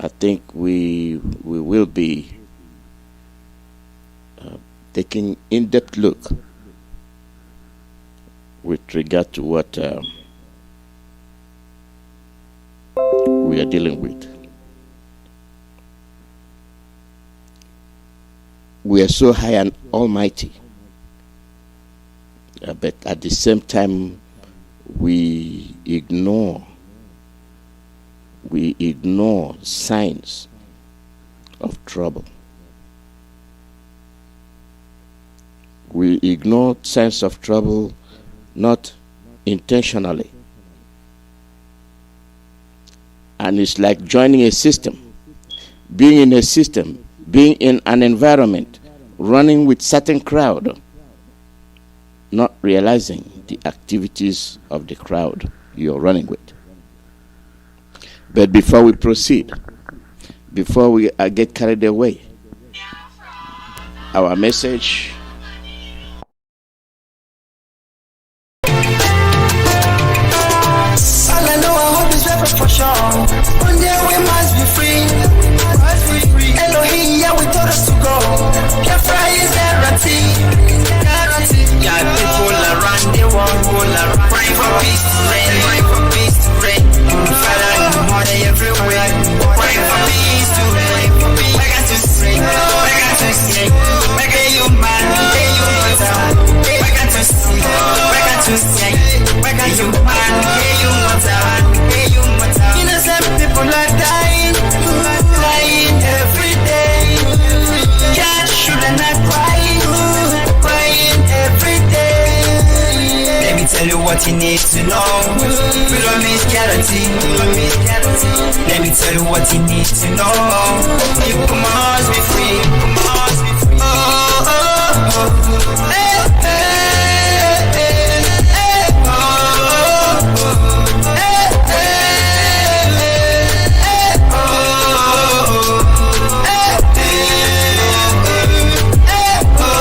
I think we will be taking in-depth look with regard to what we are dealing with. We are so high and almighty, but at the same time, we ignore signs of trouble. We ignore signs of trouble not intentionally. And it's like joining a system, being in a system, being in an environment, running with certain crowd, not realizing the activities of the crowd you're running with. But before we proceed, before we get carried away, our message. All I know, I hope is ever for sure. One day we must be free. Elohim, yeah, we told us to go. Biafra is guarantee. Yeah, people around the world will pray for peace to reign. Pray for peace to reign. Father, mother everywhere. Pray for peace to reign. We got to sing. We got to sing. We got you man. We got to sing. We got to sing. We got you man. Innocent people are dying every day. God shouldn't not crying every day. Let me tell you what you need to know. Freedom is guarantee. Let me tell you what you need to know. You must be free. Oh, oh, oh. Hey, hey, hey, hey, oh, oh. Hey, hey, hey, oh, hey, hey, oh.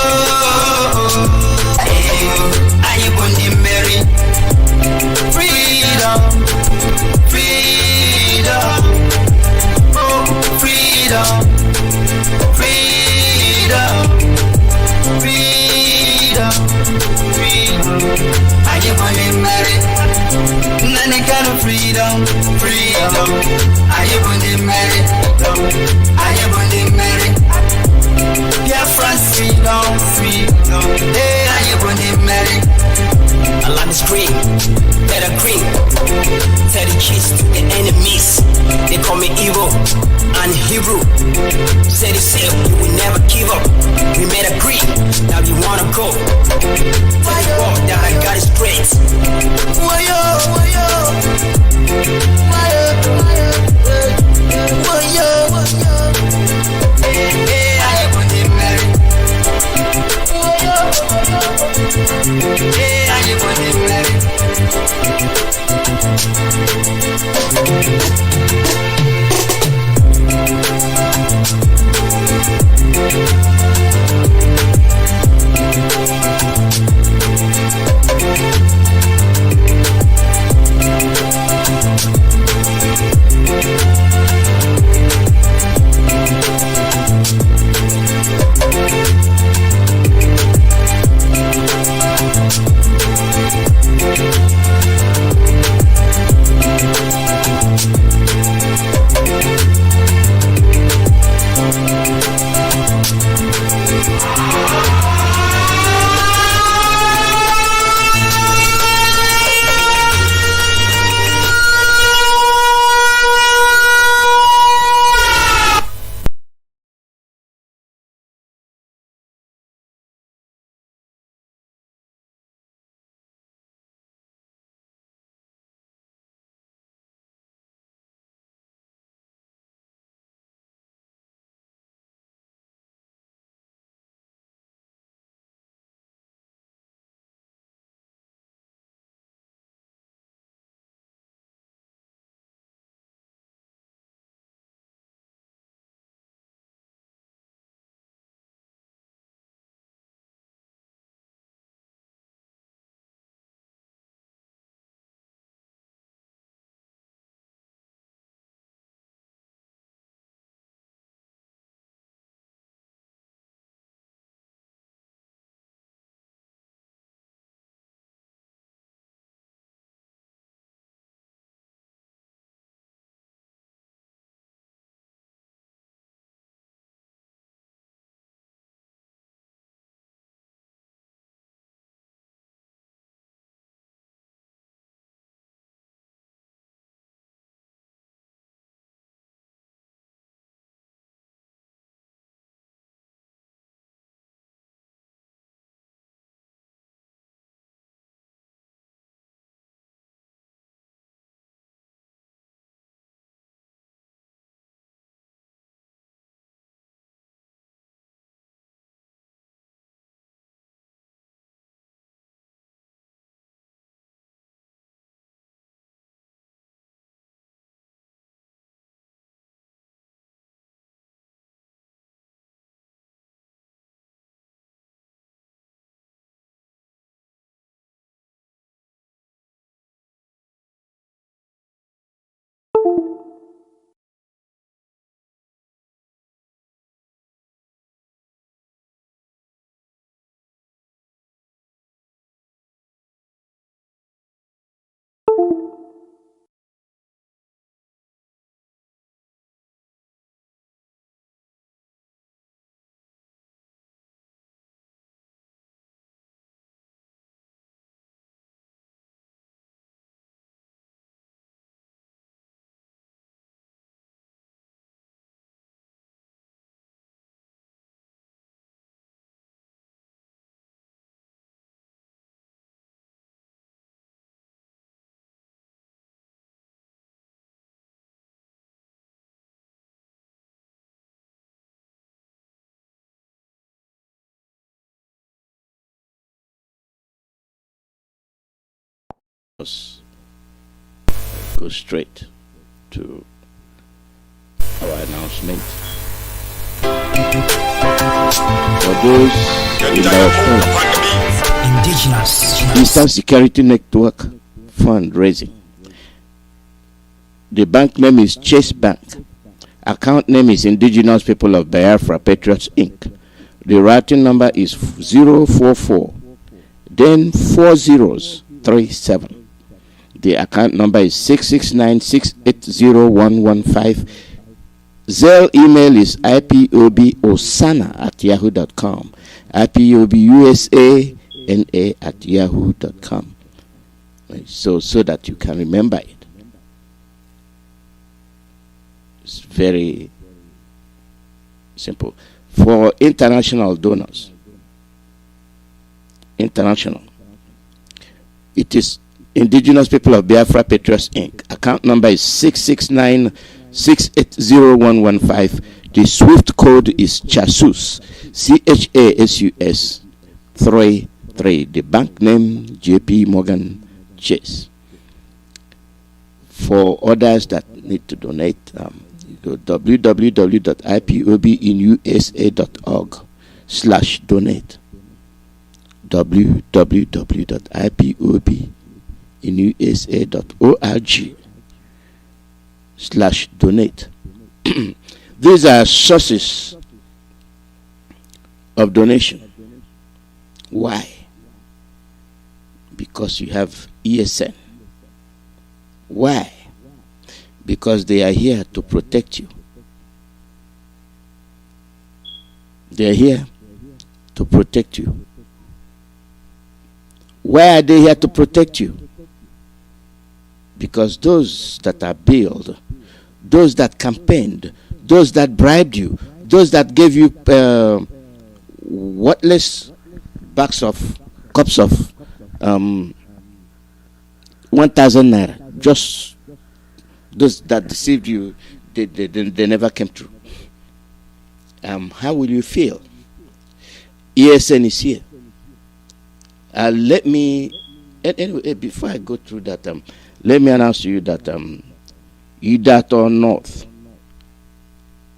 Are you going to marry? Freedom, freedom, oh, freedom, freedom, freedom, freedom. Are you going to marry? Any kind of freedom, freedom. Are you going to marry? Are you going to marry? Biafra freedom, freedom. Hey, are you going to marry? I love the scream, better green. Tell the cheese to the enemies. They call me evil and Hebrew. Say the same, you will never give up. We made a agree, now you wanna go. Tell the world that I got it straight. Wayo, wayo, wayo, wayo. Hey, hey, I am on the married. Wayo, hey, I am on the married. us go straight to our announcement. For those in diaspora, Indigenous Eastern Security Network fundraising. The bank name is Chase Bank. Account name is Indigenous People of Biafra Patriots Inc. The routing number is 044, then 4037. The account number is 669-680-115. Zelle email is ipobosana@yahoo.com. ipobusana@yahoo.com. So that you can remember it. It's very simple. For international donors, international, it is Indigenous People of Biafra Patriots Inc. Account number is 669-680-115. The SWIFT code is CHASUS, CHASUS 33. The bank name JP Morgan Chase. For others that need to donate, go www.ipobinusa.org/donate. www.ipobinusa.org/donate. These are sources of donation. Why? Because you have ESN. Why? Because they are here to protect you. They are here to protect you. Why are they here to protect you? Because those that are billed, those that campaigned, those that bribed you, those that gave you worthless cups of 1,000 naira, just those that deceived you, they never came through. How will you feel? ESN is here. Let me, anyway, before I go through that, let me announce to you that Idato North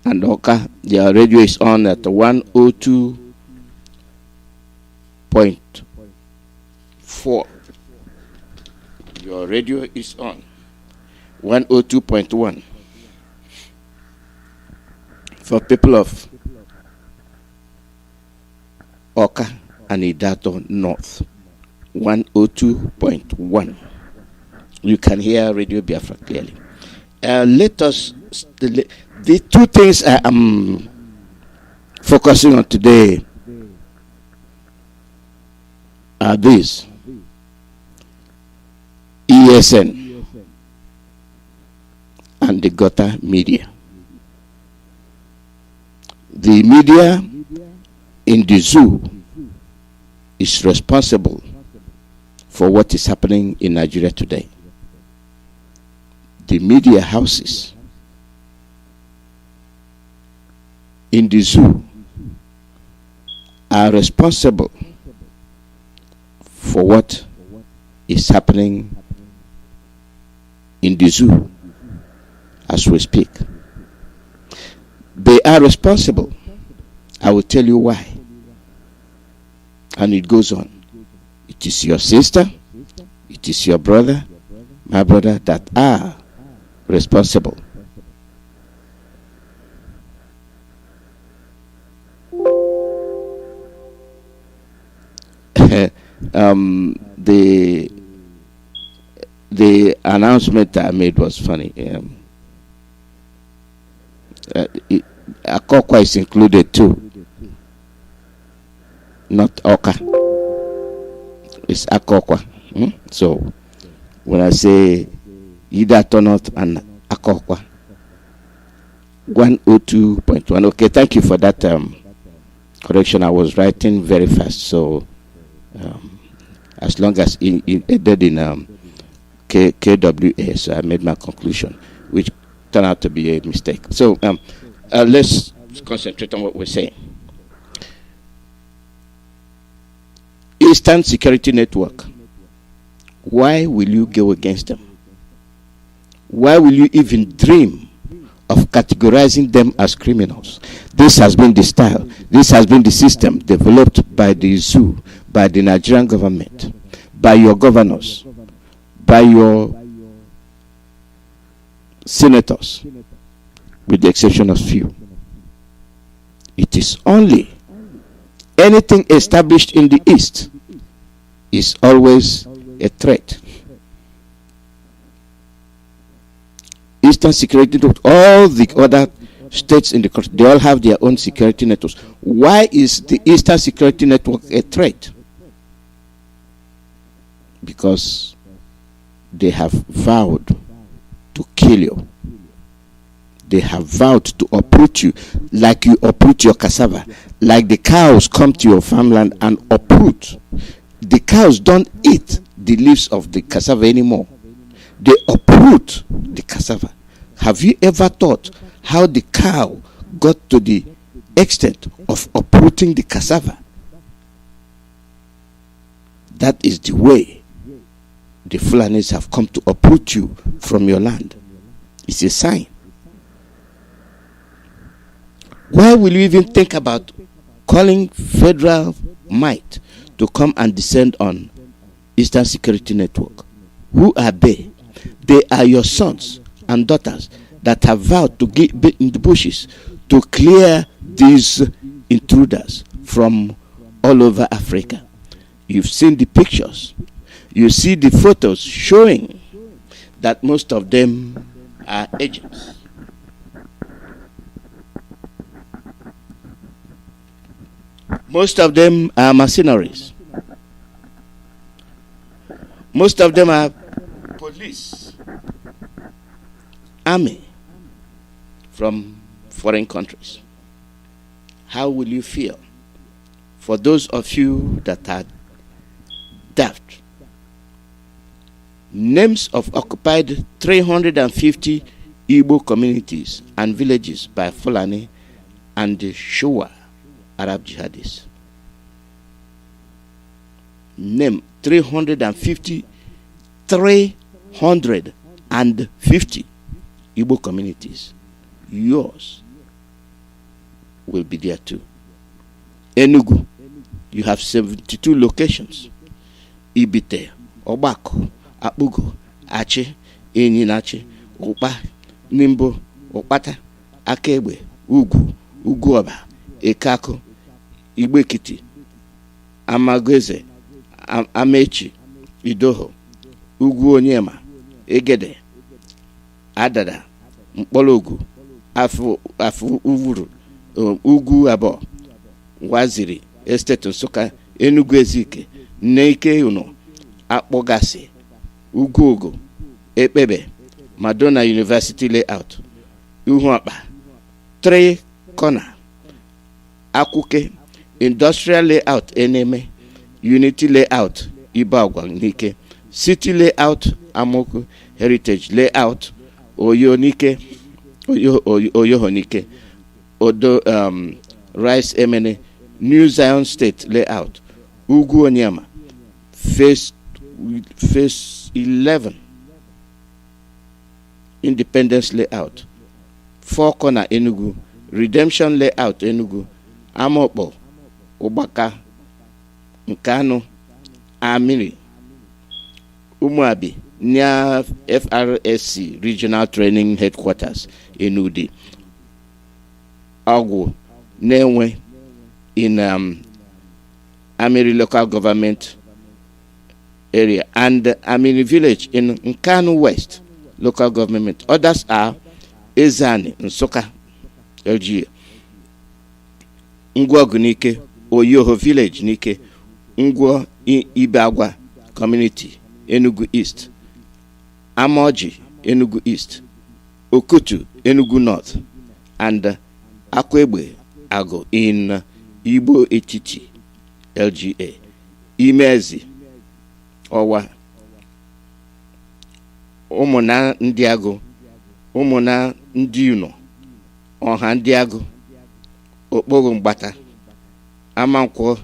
and Oka, their radio is on at 102.4. Your radio is on 102.1. For people of Oka and Idato North, 102.1. You can hear Radio Biafra clearly. Let us, the two things I am focusing on today are these: ESN and the gutter media. The media in the zoo is responsible for what is happening in Nigeria today. The media houses in the zoo are responsible for what is happening in the zoo as we speak. They are responsible. I will tell you why. And it goes on. It is your sister, it is your brother, my brother, that are responsible. The announcement I made was funny. Akokwa is included too, not Oka. It's Akokwa. So when I say Idato North and Akokwa, 102.1. Okay, thank you for that correction. I was writing very fast, so as long as it ended in KWA, so I made my conclusion, which turned out to be a mistake. So let's concentrate on what we're saying. Eastern Security Network why will you go against them? Why will you even dream of categorizing them as criminals? This has been the style, this has been the system developed by the zoo, by the Nigerian government, by your governors, by your senators, with the exception of few. It is only anything established in the East is always a threat. Eastern security network, all the other states in the country, they all have their own security networks. Why is the Eastern security network a threat? Because they have vowed to kill you. They have vowed to uproot you, like you uproot your cassava, like the cows come to your farmland and uproot. The cows don't eat the leaves of the cassava anymore. They uproot the cassava. Have you ever thought how the cow got to the extent of uprooting the cassava? That is the way the Fulanis have come to uproot you from your land. It's a sign. Why will you even think about calling federal might to come and descend on Eastern Security Network? Who are they? They are your sons and daughters that have vowed to get in the bushes to clear these intruders from all over Africa. You've seen the pictures. You see the photos showing that most of them are agents. Most of them are mercenaries. Most of them are police, army from foreign countries. How will you feel? For those of you that are daft, names of occupied 350 Igbo communities and villages by Fulani and the Showa Arab jihadists. Name 350 Igbo communities. Yours will be there too. Enugu, you have 72 locations. Ibite, Obako, Akpugo, Ache, Enyinache, Upa, Nimbo, Okpata, Akegbe, Ugu, Uguoba, Ekako, Igbekiti, Amagweze, Amechi, Idoho, Ugwu Onyema, Egede, Adada, Mkpologu, Afu Uvuru, Ugwu Abo, Waziri, Estate Nsukka, Enugu Ezike, Nneike Uno, Akpogasi, Ugwu Ogo, Ekpebe, Madonna University Layout, Uhuakpa, 3 Corner, Akuke, Industrial Layout Eneme, Unity Layout Ibagwa Nike, City Layout Amoku, Heritage Layout Oyonike, Oyohonike, Odo Rice Emene, New Zion State Layout, Ugwu Onyema, Phase 11, Independence Layout, 4 Corner Enugu, Redemption Layout Enugu, Amokpo, Obaka, Nkano, Amiri, Umuabi, near FRSC Regional Training Headquarters in Udi, Agwo, Newe, in Amiri Local Government Area, and Amiri Village in Nkano West Local Government. Others are Ezani, Nsukka, LGA, Ngwogu Nike, Oyoho Village Nike, Ngwo Ibagwa Community, Enugu East, Amoji, Enugu East, Okutu, Enugu North, and Akwegbe Ago in Igbo Etiti, LGA, Imezi, Owa, Umona Ndiago, Umona Ndiuno, Oha Ndiago, Okpogo Mgbata, Amankwo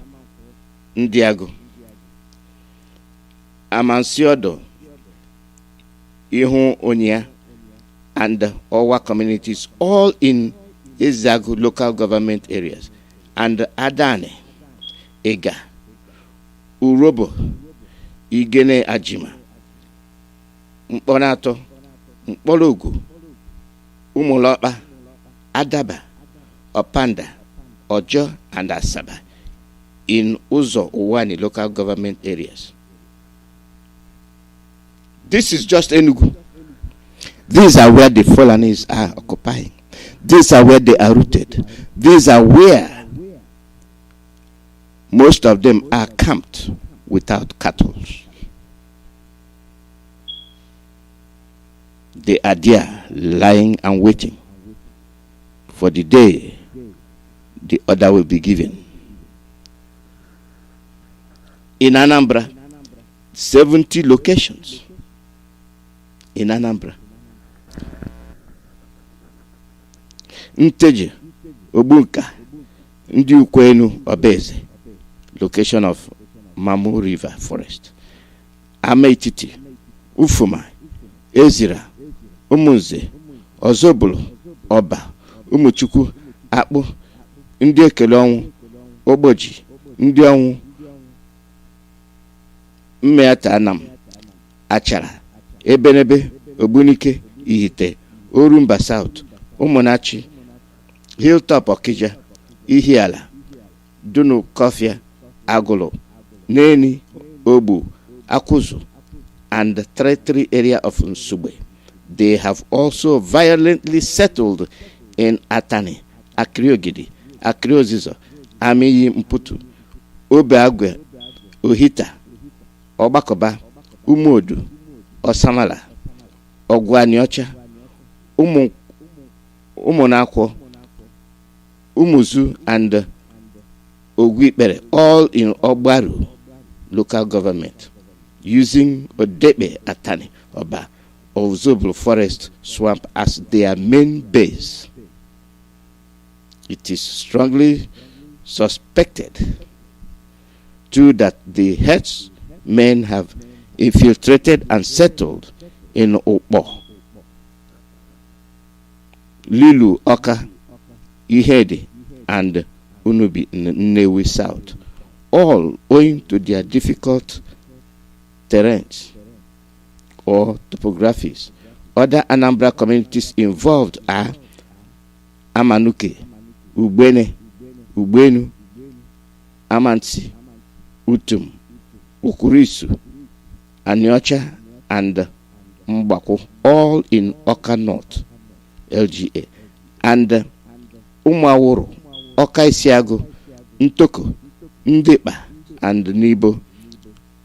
Ndiago, Amansiodo, Ihu Onya, and Owa communities, all in Ezagu local government areas, and Adane, Ega, Urobo, Igene Ajima, Mponato, Mpologu, Umolopa, Adaba, Opanda, Ojo, and Asaba in Uzo Uwani local government areas. This is just Enugu. These are where the Fulanis are occupying. These are where they are rooted. These are where most of them are camped without cattle. They are there lying and waiting for the day the order will be given. In Anambra, 70 locations. In Anambra. Nteje, Obunka, Ndi Ukwenu, Obeze, location of Mamu River Forest. Ameititi, Ufuma, Ezira, Umunze, Ozobolo, Oba, Umuchuku, Akpu, Ndi Ekelonwu, Oboji, Ndi Onwu, Mmeata Anam, Achara, Ebenebe, Obunike, Ihite, Orumba South, Umunachi, Hilltop Okija, Ihiala, Dunu Kofia, Agolo, Neni, Obu, Akuzu, and the territory area of Nsugbe. They have also violently settled in Atani, Akriogidi, Akriozizo, Amiyi Mputu, Obeagwe, Ohita, Obakoba, Umodu, Osamala, Ogwaniocha, Umonakwo, Umuzu, and Ogwipere, all in Ogbaru local government, using Odebe Atani Oba of Zoblo Forest Swamp as their main base. It is strongly suspected too that the herdsmen have infiltrated and settled in Okpo, Lilu, Oka, Ihede, and Unubi Nnewi South, all owing to their difficult terrains or topographies. Other Anambra communities involved are Amanuke, Ubene, Ubenu, Amansi, Utum, Ukurisu, Aniocha, and Mbako, all in Oka North, LGA, and Umaworo, Oka Isiago, Ntoko, Ndepa, and Nibo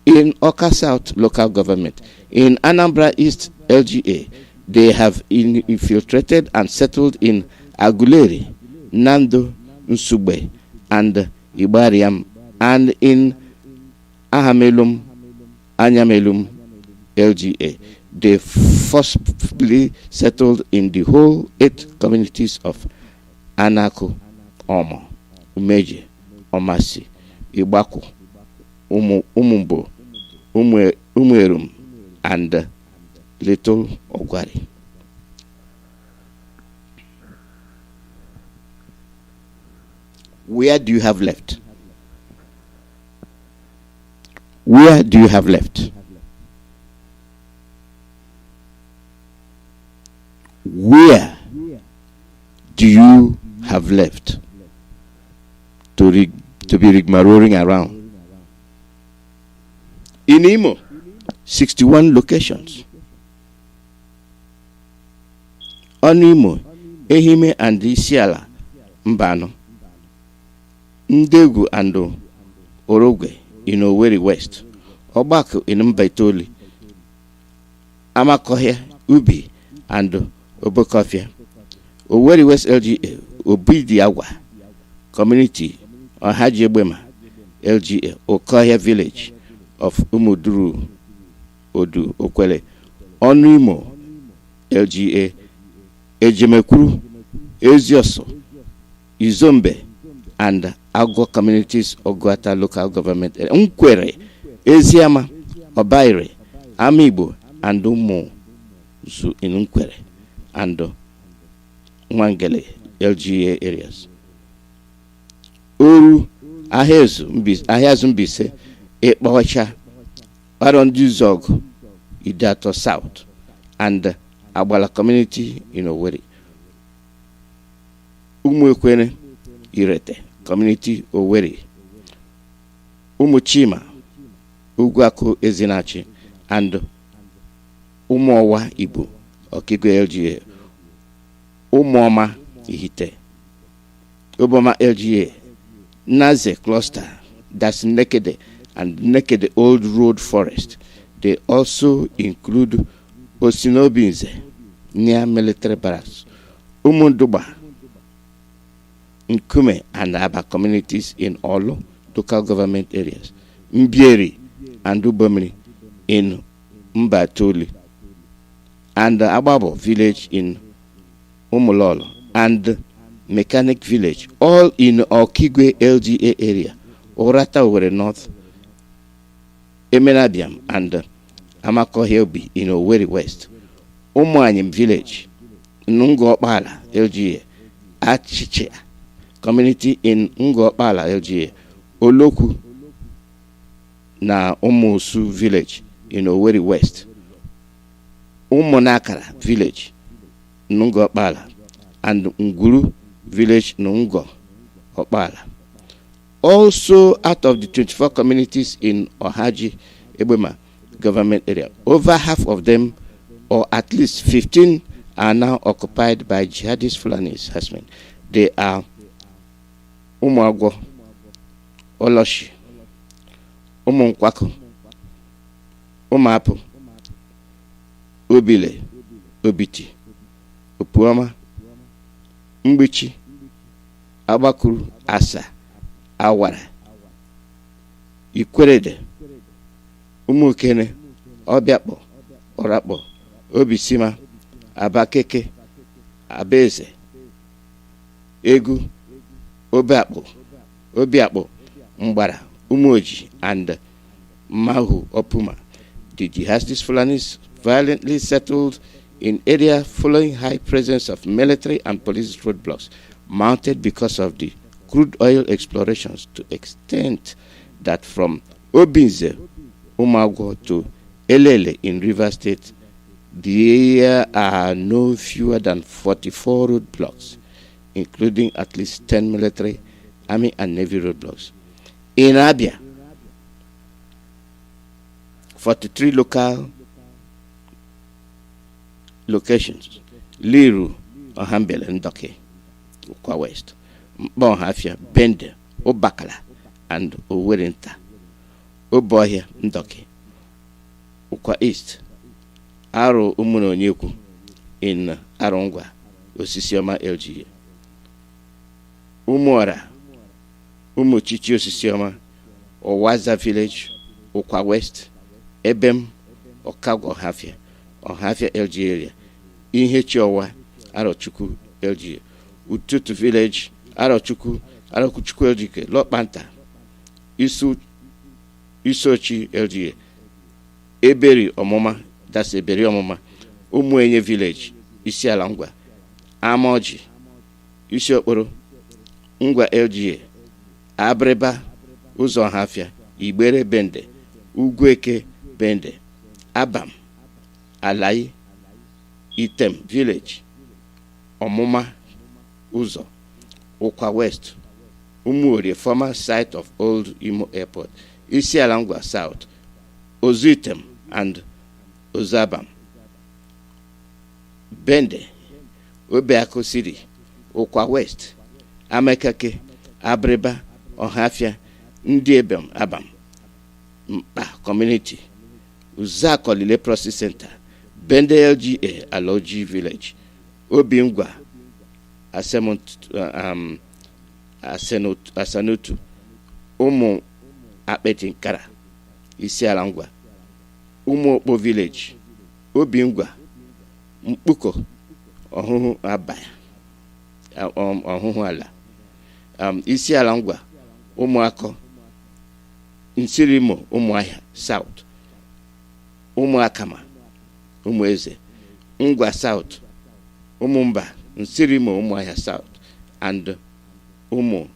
in Oka South local government. In Anambra East LGA, they have infiltrated and settled in Aguleri, Nando, Nsugbe, and Ibariam, and in Ahamelum, Anyamelum LGA. They forcibly settled in the whole 8 communities of Anako, Omo, Umeje, Omasi, Ibaku, Umumbo, Umuerum, and Little Ogwari. Where do you have left? Where do you have left? Where do you have left to be rigmaroling around? In Imo, 61 locations. On Imo, Ehime and Isiala, Mbano, Ndegu and Orogwe in Owerri West, Obako in Mbaitoli, Amakohia, Ubi, and Obokofia, Owerri West LGA, Obidiawa Community, Ohajebema LGA, Okohia Village of Umuduru, Odu, Okwele, Onimo LGA, Ejemekuru, Ezioso, Izombe, and Agwo communities, Ogwata local government, Nkwere, Eziama, Obaire, Amibo, and Umo Zu in Nkwere, and Wangele, LGA areas. Uru Ahezumbise, Ekbawacha, Aronduzog, Idato South, and Abala community in Owerri. Umuekwene Irete, community Owerri. Umuchima, Ugwaku Ezinachi, and Umowa Ibu, Okigwe LGA. Umoma Ihite, Obama LGA, Naze cluster, that's Naked and Naked Old Road Forest. They also include Osinobinze, near military barracks, Umunduba, Nkume and Aba communities in all local government areas, Mbieri and Ubomri in Mbatoli, and Ababo village in Umulolo and Mechanic village, all in Okigwe LGA area, Orata Owerri North, Emenabiam and Amako Helbi in Owerri West, Umuanyim village, Nungopala LGA, Achiche community in Ngopala LGA, Oloku na Umusu village in Owerri West, Umonakara village, Nungopala, and Nguru village Nungo Opala. Also, out of the 24 communities in Ohaji Ebema government area, over half of them, or at least 15, are now occupied by jihadist Fulani herdsmen. They are Umuagwo, Oloshi, Umunkwako, Umapu, Obile, Obiti, Upuama, Mbichi, Abakuru, Asa, Awara, Ikwerede, Umukene, Obiakpo, Orakpo, Obisima, Abakeke, Abeze, Egu, Obiakpo, Mbara, Umoji, and Mahu Opuma. The jihadist Fulanis violently settled in area following high presence of military and police roadblocks mounted because of the crude oil explorations, to extent that from Obinze, Umagwo to Elele in Rivers State, there are no fewer than 44 roadblocks, including at least 10 military, army and navy roadblocks. In Abia, 43 local locations, Liru, Ohambele, Ndoke, Ukwa West, Bonhafia, Bende, Obakala, and Owerinta, Obohia, Ndoke, Ukwa East, Aro Umuno Nyuku in Arongwa, Osisioma LGA, Umora, Umuchichi Osisioma, Owaza Village, Ukwa West, Ebem, Okago Hafia, Ohafia LGA area, Inhechowa, Arochuku LGA, Ututu Village, Arochuku LGA, Lopanta, Isochi LGA, Eberi Omoma, that's Eberi Omoma, Umuenye Village, Isialangwa, Amoji, Isiokoro, Ngwa LGA, Abreba, Uzohafia, Ibere Bende, Ugweke Bende, Abam, Alai, Item Village, Omoma, Uzo, Ukwa West, Umuri, former site of old Imo Airport, Isialangwa South, Ozitem and Ozabam, Bende, Obeako City, Ukwa West, Amekake, Abreba, Ohafia, Ndiebem, Abam, Mpa Community, Uzakolile Process Center, Bende LGA, Alozie Village, Obingwa, Asanutu, Umu Apetinkara, Isialangwa, Umu Village, Obingwa, Mpuko, Ohuhu Abaya, Ohuhu Ala, Isialangwa, Umuako, Nsirimo, Umuahia South, Umuakama, Umueze, Ngwa South, Umumba, Nsirimo, Umuaya South, and Umu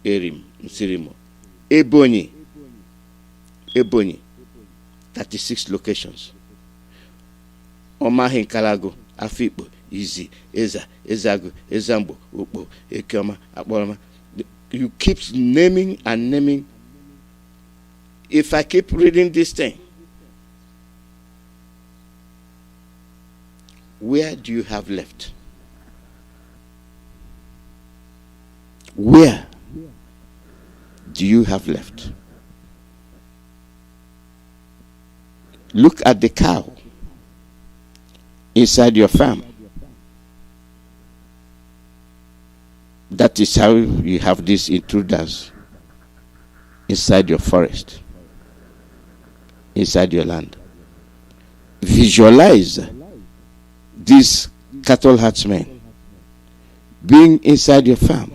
Erim, Nsirimo. Ebonyi, 36 locations. Omahin Kalago, Afipo, Izi, Eza, Ezago, Ezambo, Upo, Ekoma, Abolama. You keep naming and naming. If I keep reading this thing, where do you have left? Where do you have left? Look at the cow inside your farm. That is how you have these intruders inside your forest, inside your land. Visualize these cattle herdsmen being inside your farm.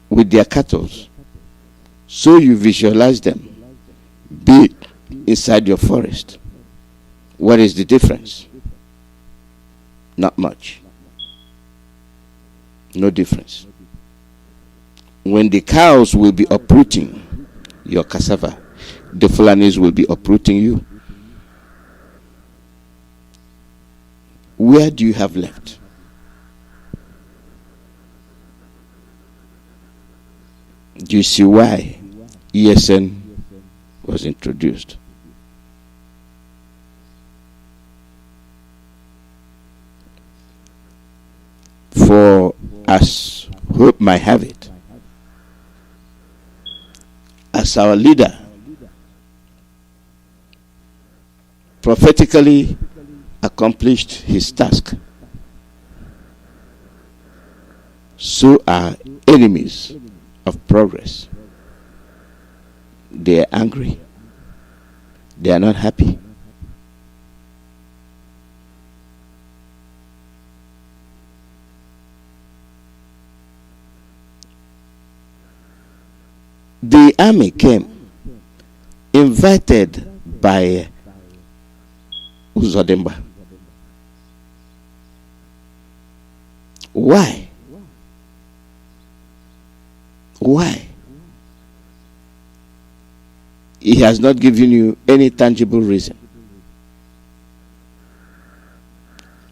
With their cattle. So you visualize them be inside your forest. What is the difference? Not much. No difference. When the cows will be uprooting your cassava, the Fulanis will be uprooting you. Where do you have left? Do you see why ESN was introduced? For as hope might have it, as our leader prophetically accomplished his task, so are enemies of progress. They are angry. They are not happy. The army came, invited by Uzodimba. Why? Why? He has not given you any tangible reason.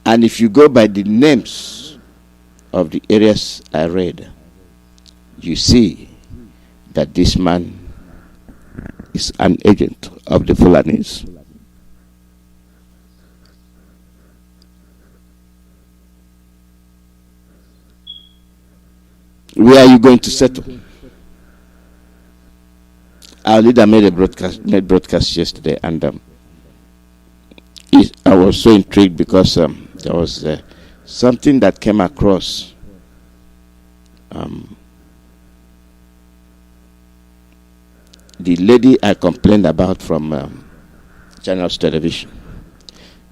And if you go by the names of the areas I read, you see that this man is an agent of the Fulanis. Where are you going to settle? Our leader made broadcast yesterday, and I was so intrigued because there was something that came across the lady I complained about from Channels Television.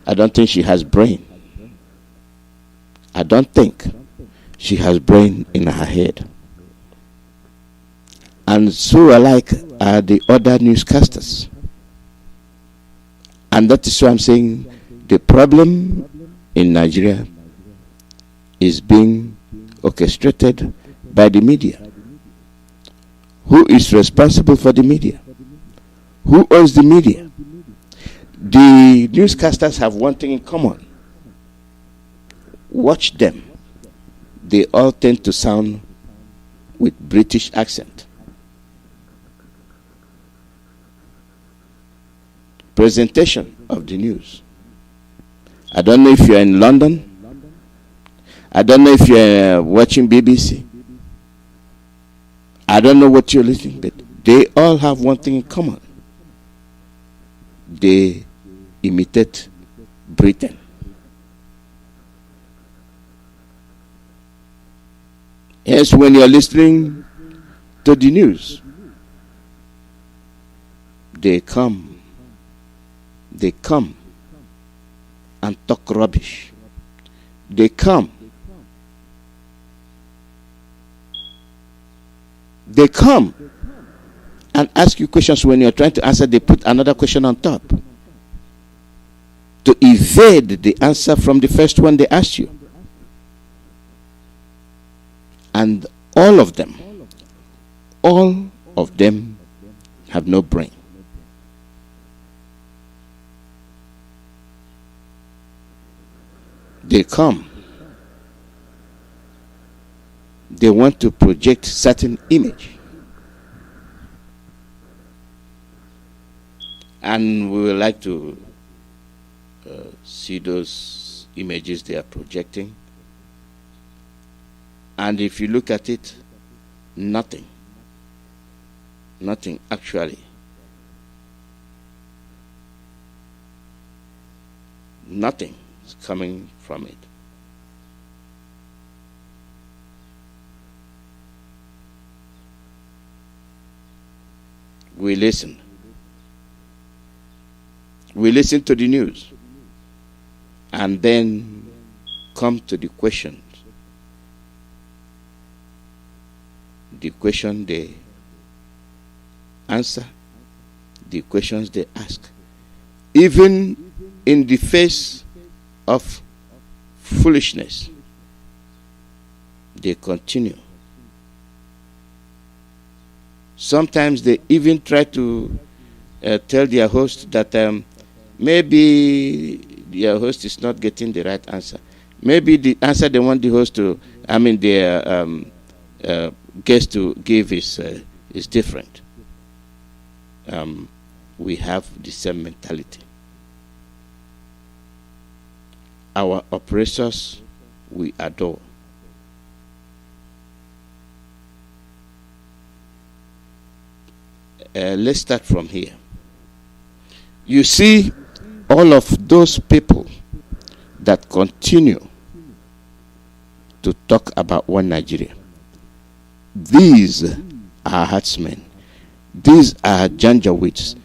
I don't think she has brain. I don't think she has brain in her head. And so alike are the other newscasters. And that is why I'm saying the problem in Nigeria is being orchestrated by the media. Who is responsible for the media? Who owns the media? The newscasters have one thing in common. Watch them. They all tend to sound with British accent. Presentation of the news. I don't know if you're in London. I don't know if you're watching BBC. I don't know what you're listening, but they all have one thing in common. They imitate Britain. Yes, when you're listening to the news, they come and talk rubbish. They come They come and ask you questions. When you're trying to answer, they put another question on top to evade the answer from the first one they asked you. And all of them have no brain. They come. They want to project certain image. And we would like to see those images they are projecting. And if you look at it, nothing actually. Nothing is coming from it. We listen. We listen to the news and then come to the questions. The question they answer, the questions they ask. Even in the face of foolishness, they continue. Sometimes they even try to tell their host that maybe their host is not getting the right answer. Maybe the answer they want the host to, their guest to give is different. We have the same mentality. Our oppressors, we adore. Let's start from here. You see, all of those people that continue to talk about one Nigeria, these are herdsmen, these are Janjaweeds,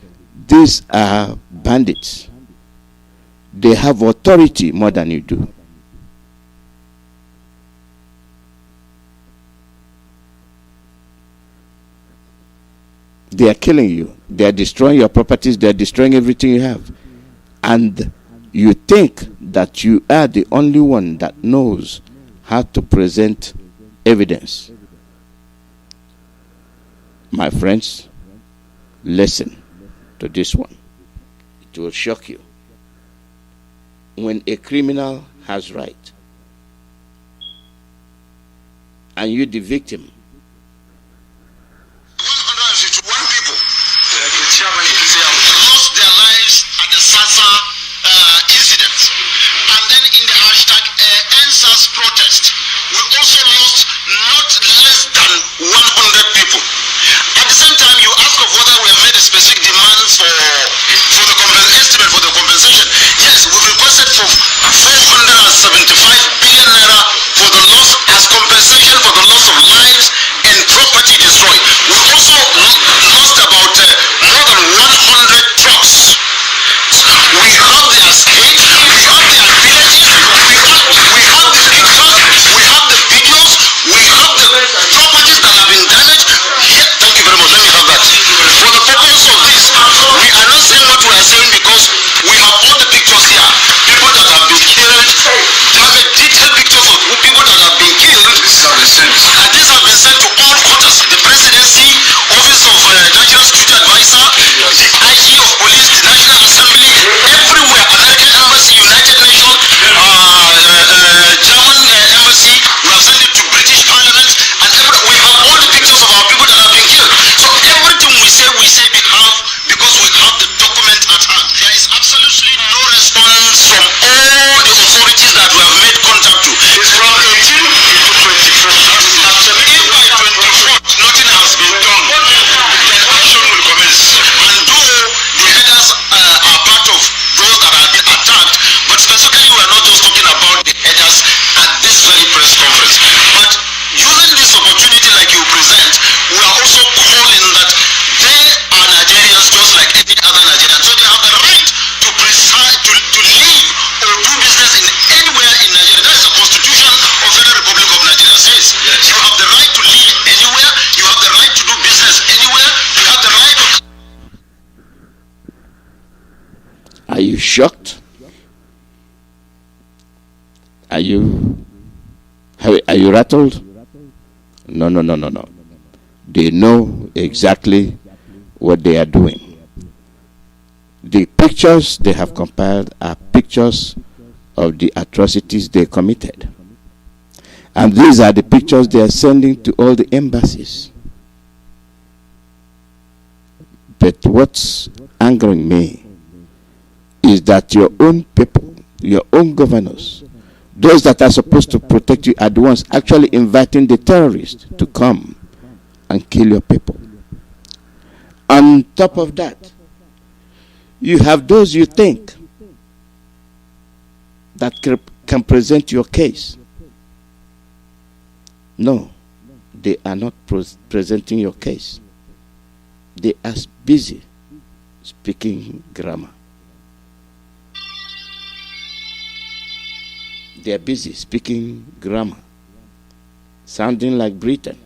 these are bandits. They have authority more than you do. They are killing you. They are destroying your properties. They are destroying everything you have. And you think that you are the only one that knows how to present evidence. My friends, listen to this one. It will shock you. When a criminal has right, and you the victim, 151 people lost their lives at the Sasa incident. And then in the hashtag EndSARS protest, we also lost not less than 100 people. At the same time, you ask of whether we have made a specific demands for the estimate for the compensation. Yes, we've requested for 475 billion naira for the loss as compensation for the loss of lives and property destroyed. We also lost about more than 100 trucks. We have their state, we have their villages, we have the pictures, we have shocked? Are you rattled? No. They know exactly what they are doing. The pictures they have compiled are pictures of the atrocities they committed. And these are the pictures they are sending to all the embassies. But what's angering me is that your own people, your own governors, those that are supposed to protect you, are the ones actually inviting the terrorists to come and kill your people. On top of that, you have those you think that can present your case. No, they are not presenting your case. They are busy speaking grammar. They are busy speaking grammar, sounding like Britain.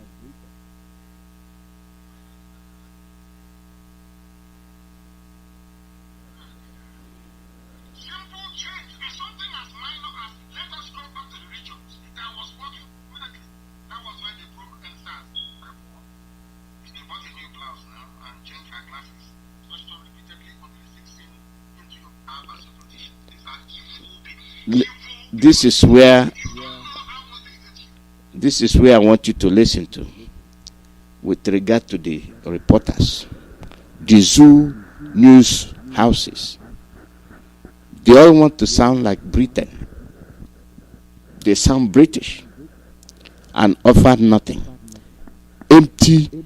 This is where I want you to listen to with regard to the reporters, the zoo news houses. They all want to sound like Britain. They sound British and offer nothing. Empty.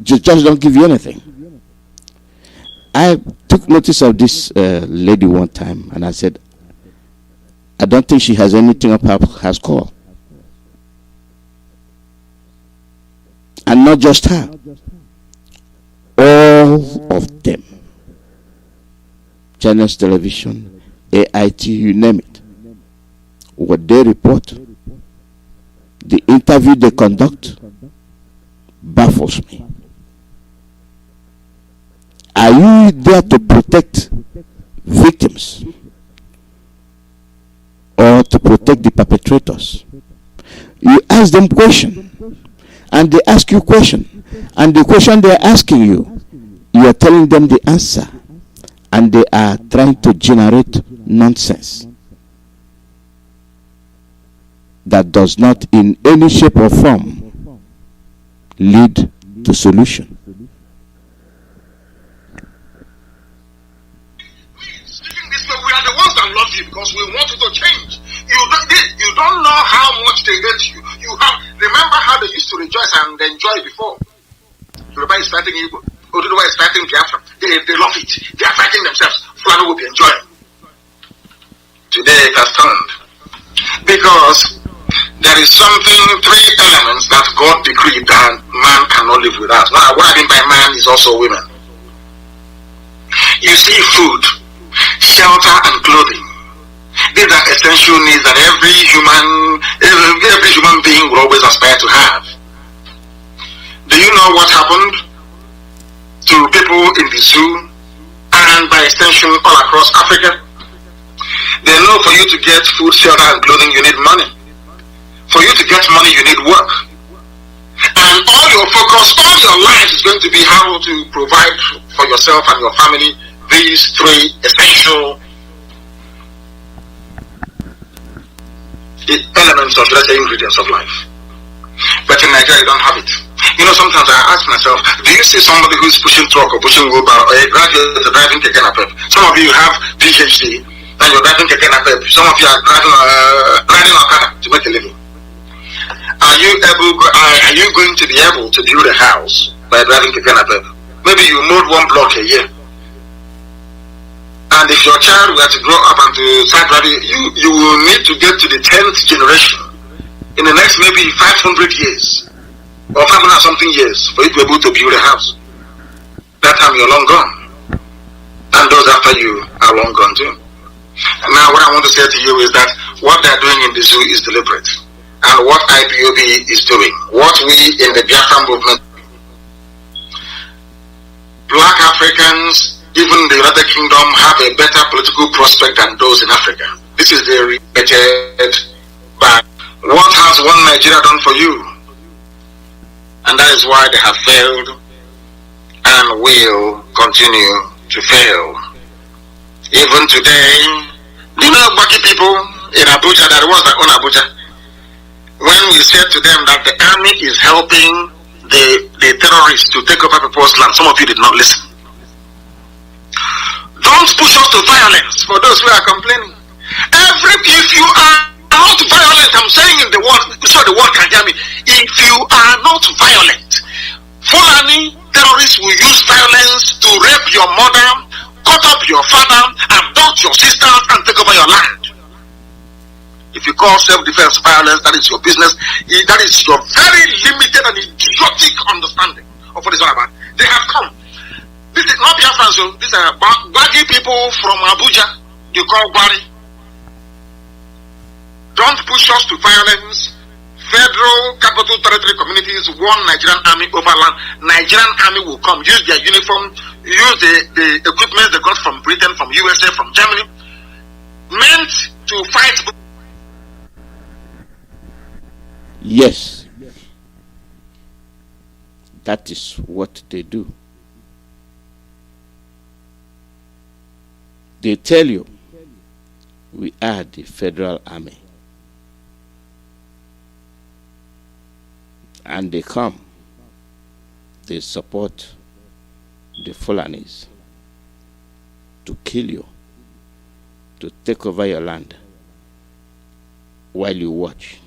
Just don't give you anything. I took notice of this lady one time, and I said, I don't think she has anything up her skull. And not just her. All of them. Channels Television, AIT, you name it. What they report, the interview they conduct, baffles me. Are you there to protect victims or to protect the perpetrators? You ask them question, and they ask you question, and the question they are asking you, you are telling them the answer, and they are trying to generate nonsense that does not in any shape or form lead to solution. Because we want you to change. You don't know how much they hate you. Remember how they used to rejoice and enjoy before. Yoruba is fighting Igbo. Oduduwa is fighting Biafra. They love it. They are fighting themselves. Fulani will be enjoying. Today it has turned. Because there is three elements that God decreed that man cannot live without. Now, what I mean by man is also women. You see, food, shelter, and clothing. These are essential needs that every human being will always aspire to have. Do you know what happened to people in the zoo and by extension all across Africa? They know for you to get food, shelter, and clothing, you need money. For you to get money, you need work. And all your focus, all your life is going to be how to provide for yourself and your family these three essential elements of, let's say, ingredients of life. But in Nigeria, you don't have it. You know, sometimes I ask myself, do you see somebody who's pushing truck or pushing wheelbarrow, or a graduate driving keke napep? Some of you have PhD and you're driving keke napep. Some of you are riding Okada to make a living. Are you going to be able to build a house by driving keke napep? Maybe you move one block a year. And if your child were to grow up and to start driving, you will need to get to the 10th generation in the next maybe 500 years or 500 something years for you to be able to build a house. That time you're long gone. And those after you are long gone too. And now what I want to say to you is that what they're doing in the zoo is deliberate. And what IPOB is doing, what we in the Biafra movement, Black Africans even the United Kingdom have a better political prospect than those in Africa. This is the repeated back. What has one Nigeria done for you? And that is why they have failed and will continue to fail. Even today, the Baki people in Abuja, that was that own Abuja, when we said to them that the army is helping the terrorists to take over people's land, some of you did not listen. Don't push us to violence for those who are complaining. If you are not violent, I'm saying in the word, so the word can hear me. If you are not violent, Fulani terrorists will use violence to rape your mother, cut up your father, abduct your sisters, and take over your land. If you call self-defense violence, that is your business. That is your very limited and idiotic understanding of what it's all about. They have come. This is not Biafra, so these are baggy people from Abuja. You call Bari. Don't push us to violence. Federal Capital Territory communities want Nigerian army over land. Nigerian army will come, use their uniform, use the equipment they got from Britain, from USA, from Germany, meant to fight. Yes, that is what they do. They tell you, we are the federal army. And they come, they support the Fulanis to kill you, to take over your land while you watch.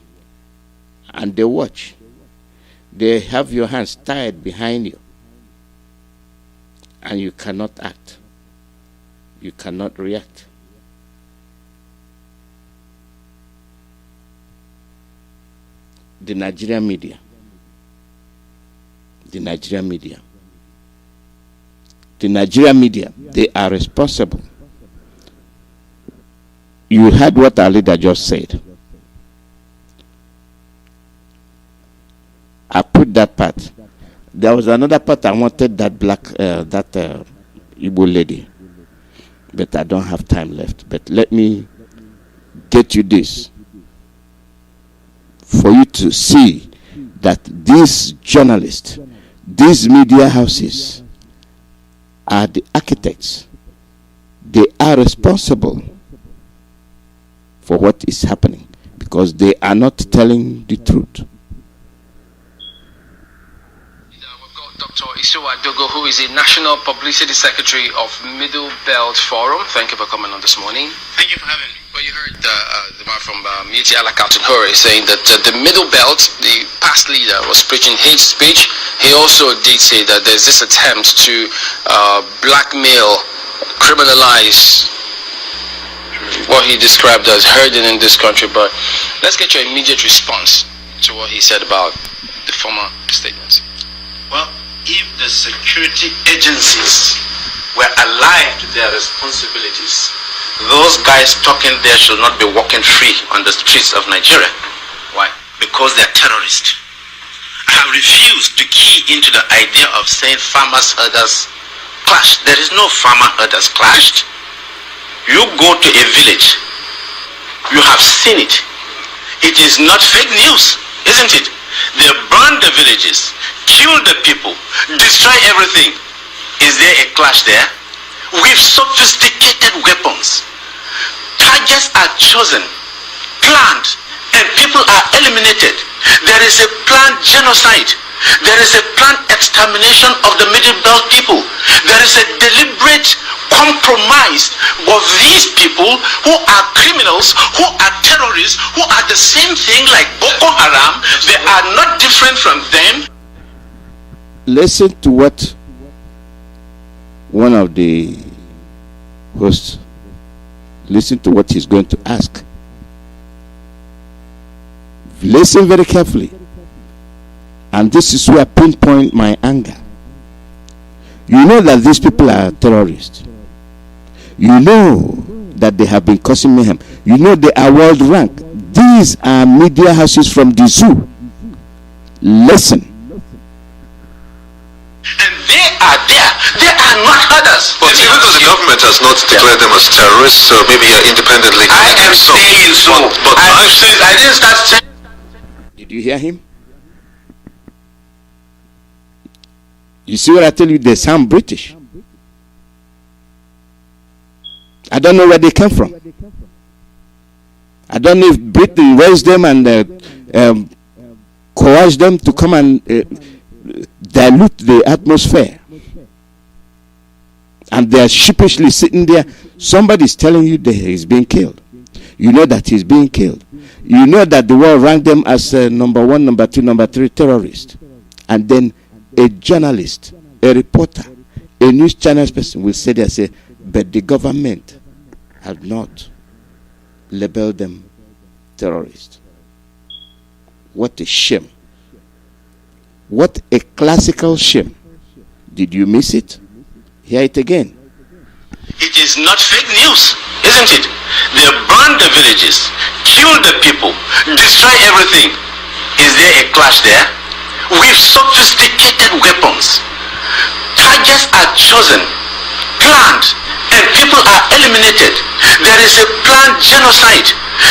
And they watch. They have your hands tied behind you. And you cannot act. You cannot react. The Nigerian media. The Nigerian media. The Nigerian media, they are responsible. You heard what our leader just said. I put that part. There was another part I wanted, that Igbo lady. But I don't have time left. But let me get you this. For you to see that these journalists, these media houses are the architects. They are responsible for what is happening because they are not telling the truth. Dr. Isuwa Dogo, who is the National Publicity Secretary of Middle Belt Forum. Thank you for coming on this morning. Thank you for having me. Well, you heard the man from Muti Alakatun saying that the Middle Belt, the past leader, was preaching hate speech. He also did say that there's this attempt to blackmail, criminalize what he described as herding in this country. But let's get your immediate response to what he said about the former statements. Well, if the security agencies were alive to their responsibilities, those guys talking there should not be walking free on the streets of Nigeria. Why? Because they're terrorists. I have refused to key into the idea of saying farmers herders clashed. There is no farmer herders clashed. You go to a village, you have seen it. It is not fake news, isn't it? They burn the villages, kill the people, destroy everything. Is there a clash there? With sophisticated weapons. Targets are chosen, planned, and people are eliminated. There is a planned genocide. There is a planned extermination of the Middle Belt people. There is a deliberate compromise of these people who are criminals, who are terrorists, who are the same thing like Boko Haram. They are not different from them. Listen to what one of the hosts, listen to what he's going to ask. Listen very carefully. And this is where I pinpoint my anger. You know that these people are terrorists. You know that they have been causing mayhem. You know they are world rank. These are media houses from the zoo. Listen. And they are there. They are not others. others. But even though the government has not declared them as terrorists, so maybe independently. I am saying so. But I didn't start saying. Did you hear him? You see what I tell you? They sound British. I don't know where they came from. I don't know if Britain raised them and coerced them to come and dilute the atmosphere. And they are sheepishly sitting there. Somebody's telling you that he's being killed. You know that he's being killed. You know that the world ranked them as number 1, number 2, number 3 terrorists. And then a journalist, a reporter, a news channel person will say there, say, but the government had not labeled them terrorists. What a shame. What a classical shame. Did you miss it? Hear it again. It is not fake news, isn't it? They burn the villages, kill the people, destroy everything. Is there a clash there? With sophisticated weapons, targets are chosen, planned, and people are eliminated. There is a planned genocide.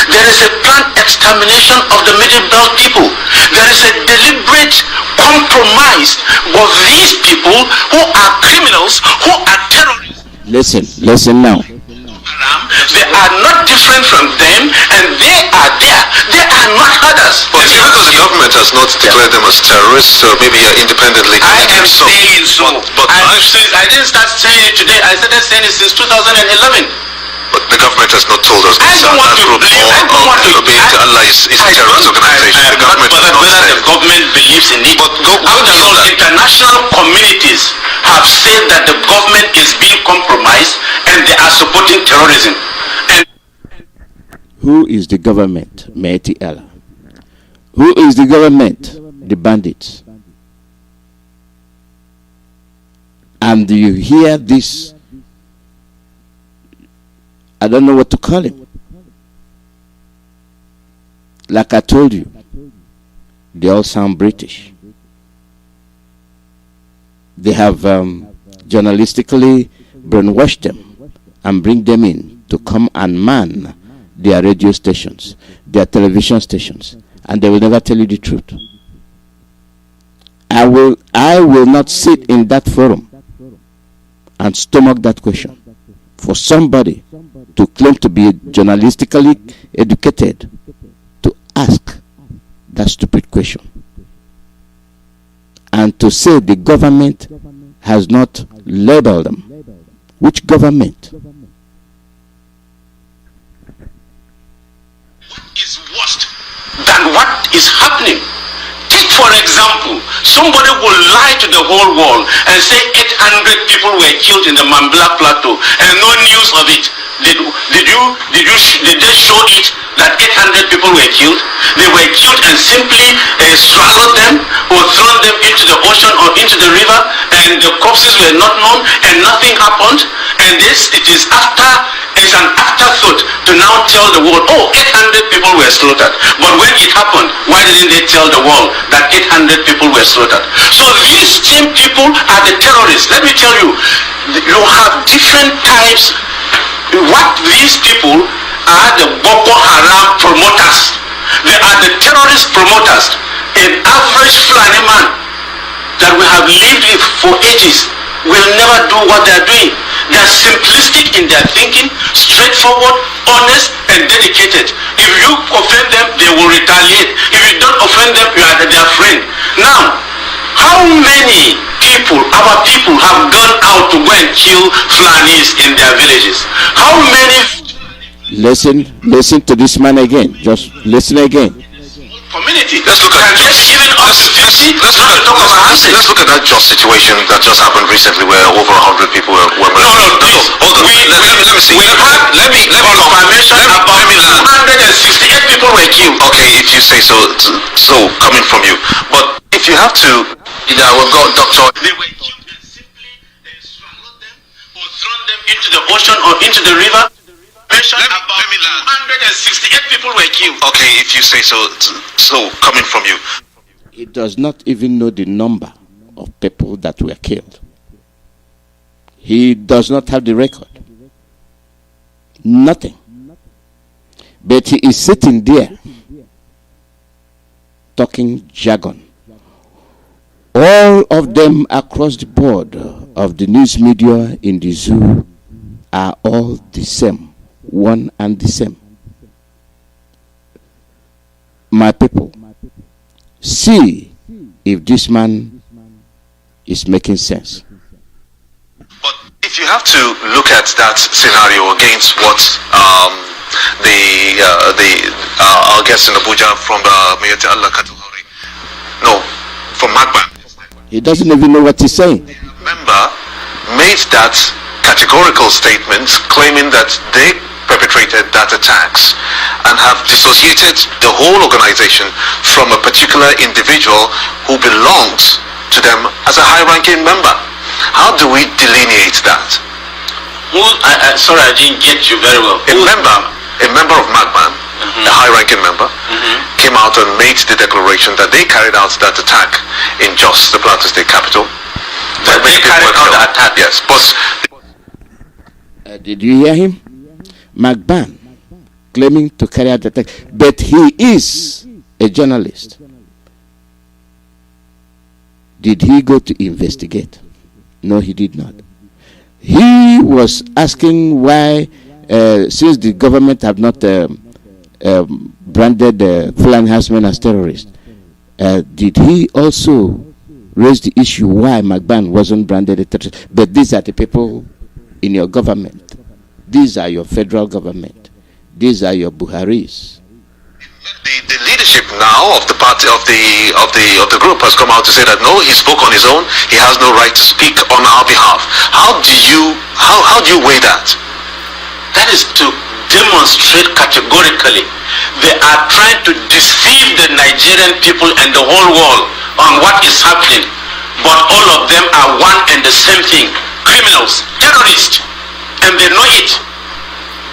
There is a planned extermination of the Middle Belt people. There is a deliberate compromise of these people who are criminals, who are terrorists. Listen now. They are not different from them, and they are there. They are not others. But even though the government has not declared them as terrorists, so maybe independently. I am saying so. But I didn't start saying it today. I started saying it since 2011. But the government has not told us I don't want to believe. I don't want to believe. Allah is a terrorist organization. The government has not said. The government believes in it. But After all, international communities have said that the government is being compromised and they are supporting terrorism. And Who is the government? Mighty Allah. Who is the government? The bandits. And you hear this, I don't know what to call him. Like I told you, they all sound British. They have journalistically brainwashed them and bring them in to come and man their radio stations, their television stations, and they will never tell you the truth. I will not sit in that forum and stomach that question for somebody to claim to be journalistically educated to ask that stupid question and to say the government has not labeled them. Which government? what is worse than what is happening? Take, for example, somebody will lie to the whole world and say 800 people were killed in the Mambla Plateau and no news of it. Did they show it that 800 people were killed? They were killed and simply swallowed them or thrown them into the ocean or into the river, and the corpses were not known and nothing happened. And this, it is an afterthought to now tell the world, oh, 800 people were slaughtered. But when it happened, why didn't they tell the world that 800 people were slaughtered? So these same people are the terrorists. Let me tell you, you have different types. What these people are, the Boko Haram promoters. They are the terrorist promoters. An average Fulani man that we have lived with for ages will never do what they are doing. They are simplistic in their thinking, straightforward, honest, and dedicated. If you offend them, they will retaliate. If you don't offend them, you are their friend. Now, how many people, our people, have gone out to go and kill Fulanis in their villages? How many? Listen to this man again. Just listen again. Community. Let's look at let's look at that just situation that just happened recently, where over 100 people were murdered. Hold on. Let me see. We have confirmation about 168 people were killed. Okay, if you say so. So coming from you, but if you have to, we've got Doctor. They were killed and simply swallowed them or thrown them into the ocean or into the river. About 168 people were killed. Okay, if you say so. So coming from you, he does not even know the number of people that were killed. He does not have the record. Nothing. But he is sitting there talking jargon. All of them across the board of the news media in the zoo are all the same, one and the same. My people, see if this man is making sense. But if you have to look at that scenario against what our guest in Abuja from Mayor Allah Katuhori, no, from Magban. He doesn't even know what he's saying. Member made that categorical statement claiming that they perpetrated that attacks and have dissociated the whole organization from a particular individual who belongs to them as a high-ranking member. How do we delineate that? Well, sorry, I didn't get you very well. A member of Magban, a high-ranking member, came out and made the declaration that they carried out that attack in Jos, the Plateau State capital. That they carried out the attack? Yes, but... Did you hear him? Magban claiming to carry out the attack, but he is a journalist. Did he go to investigate? No, he did not. He was asking why, since the government have not branded Fulani herdsmen as terrorists, did he also raise the issue why Magban wasn't branded a terrorist? But these are the people in your government. These are your federal government. These are your Buharis. The leadership now of the party of the group has come out to say that no, he spoke on his own. He has no right to speak on our behalf. How do you weigh that? That is to demonstrate categorically they are trying to deceive the Nigerian people and the whole world on what is happening. But all of them are one and the same thing: criminals, terrorists, and they know it.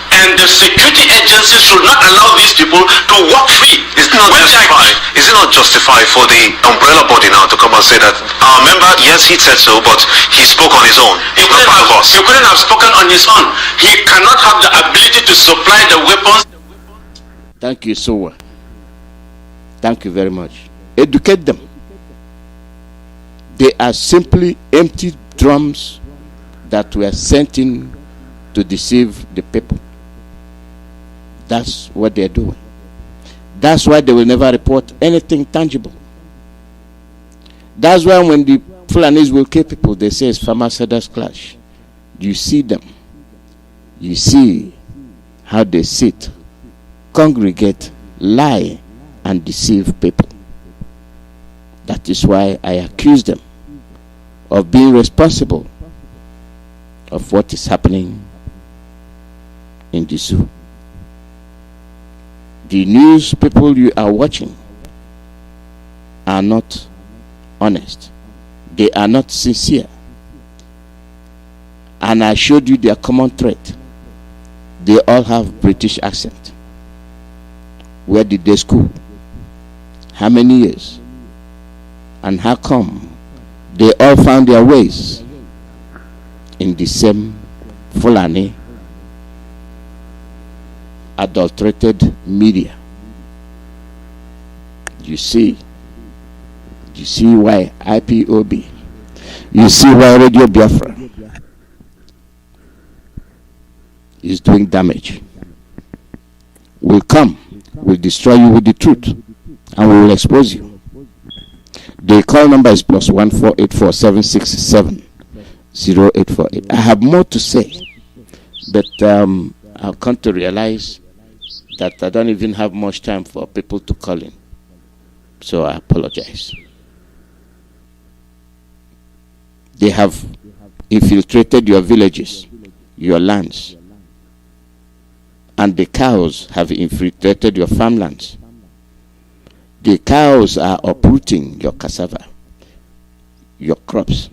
And the security agencies should not allow these people to walk free. Is it not justified for the umbrella body now to come and say that our member, yes, he said so, but he spoke on his own? He couldn't have spoken on his own. He cannot have the ability to supply the weapons. Thank you, Sowa. Thank you very much. Educate them. They are simply empty drums that were sent in to deceive the people. That's what they're doing. That's why they will never report anything tangible. That's why when the Fulanis will kill people, they say it's farmer-sellers clash. You see them. You see how they sit, congregate, lie, and deceive people. That is why I accuse them of being responsible of what is happening in the zoo. The news people you are watching are not honest. They are not sincere. And I showed you their common trait. They all have British accent. Where did they school? How many years? And how come they all found their ways in the same Fulani adulterated media? You see why IPOB, you see why Radio Biafra is doing damage. We'll come, we'll destroy you with the truth, and we will expose you. The call number is +1 484 767 0848. I have more to say, but I've come to realize that I don't even have much time for people to call in. So I apologize. They have infiltrated your villages, your lands, and the cows have infiltrated your farmlands. The cows are uprooting your cassava, your crops,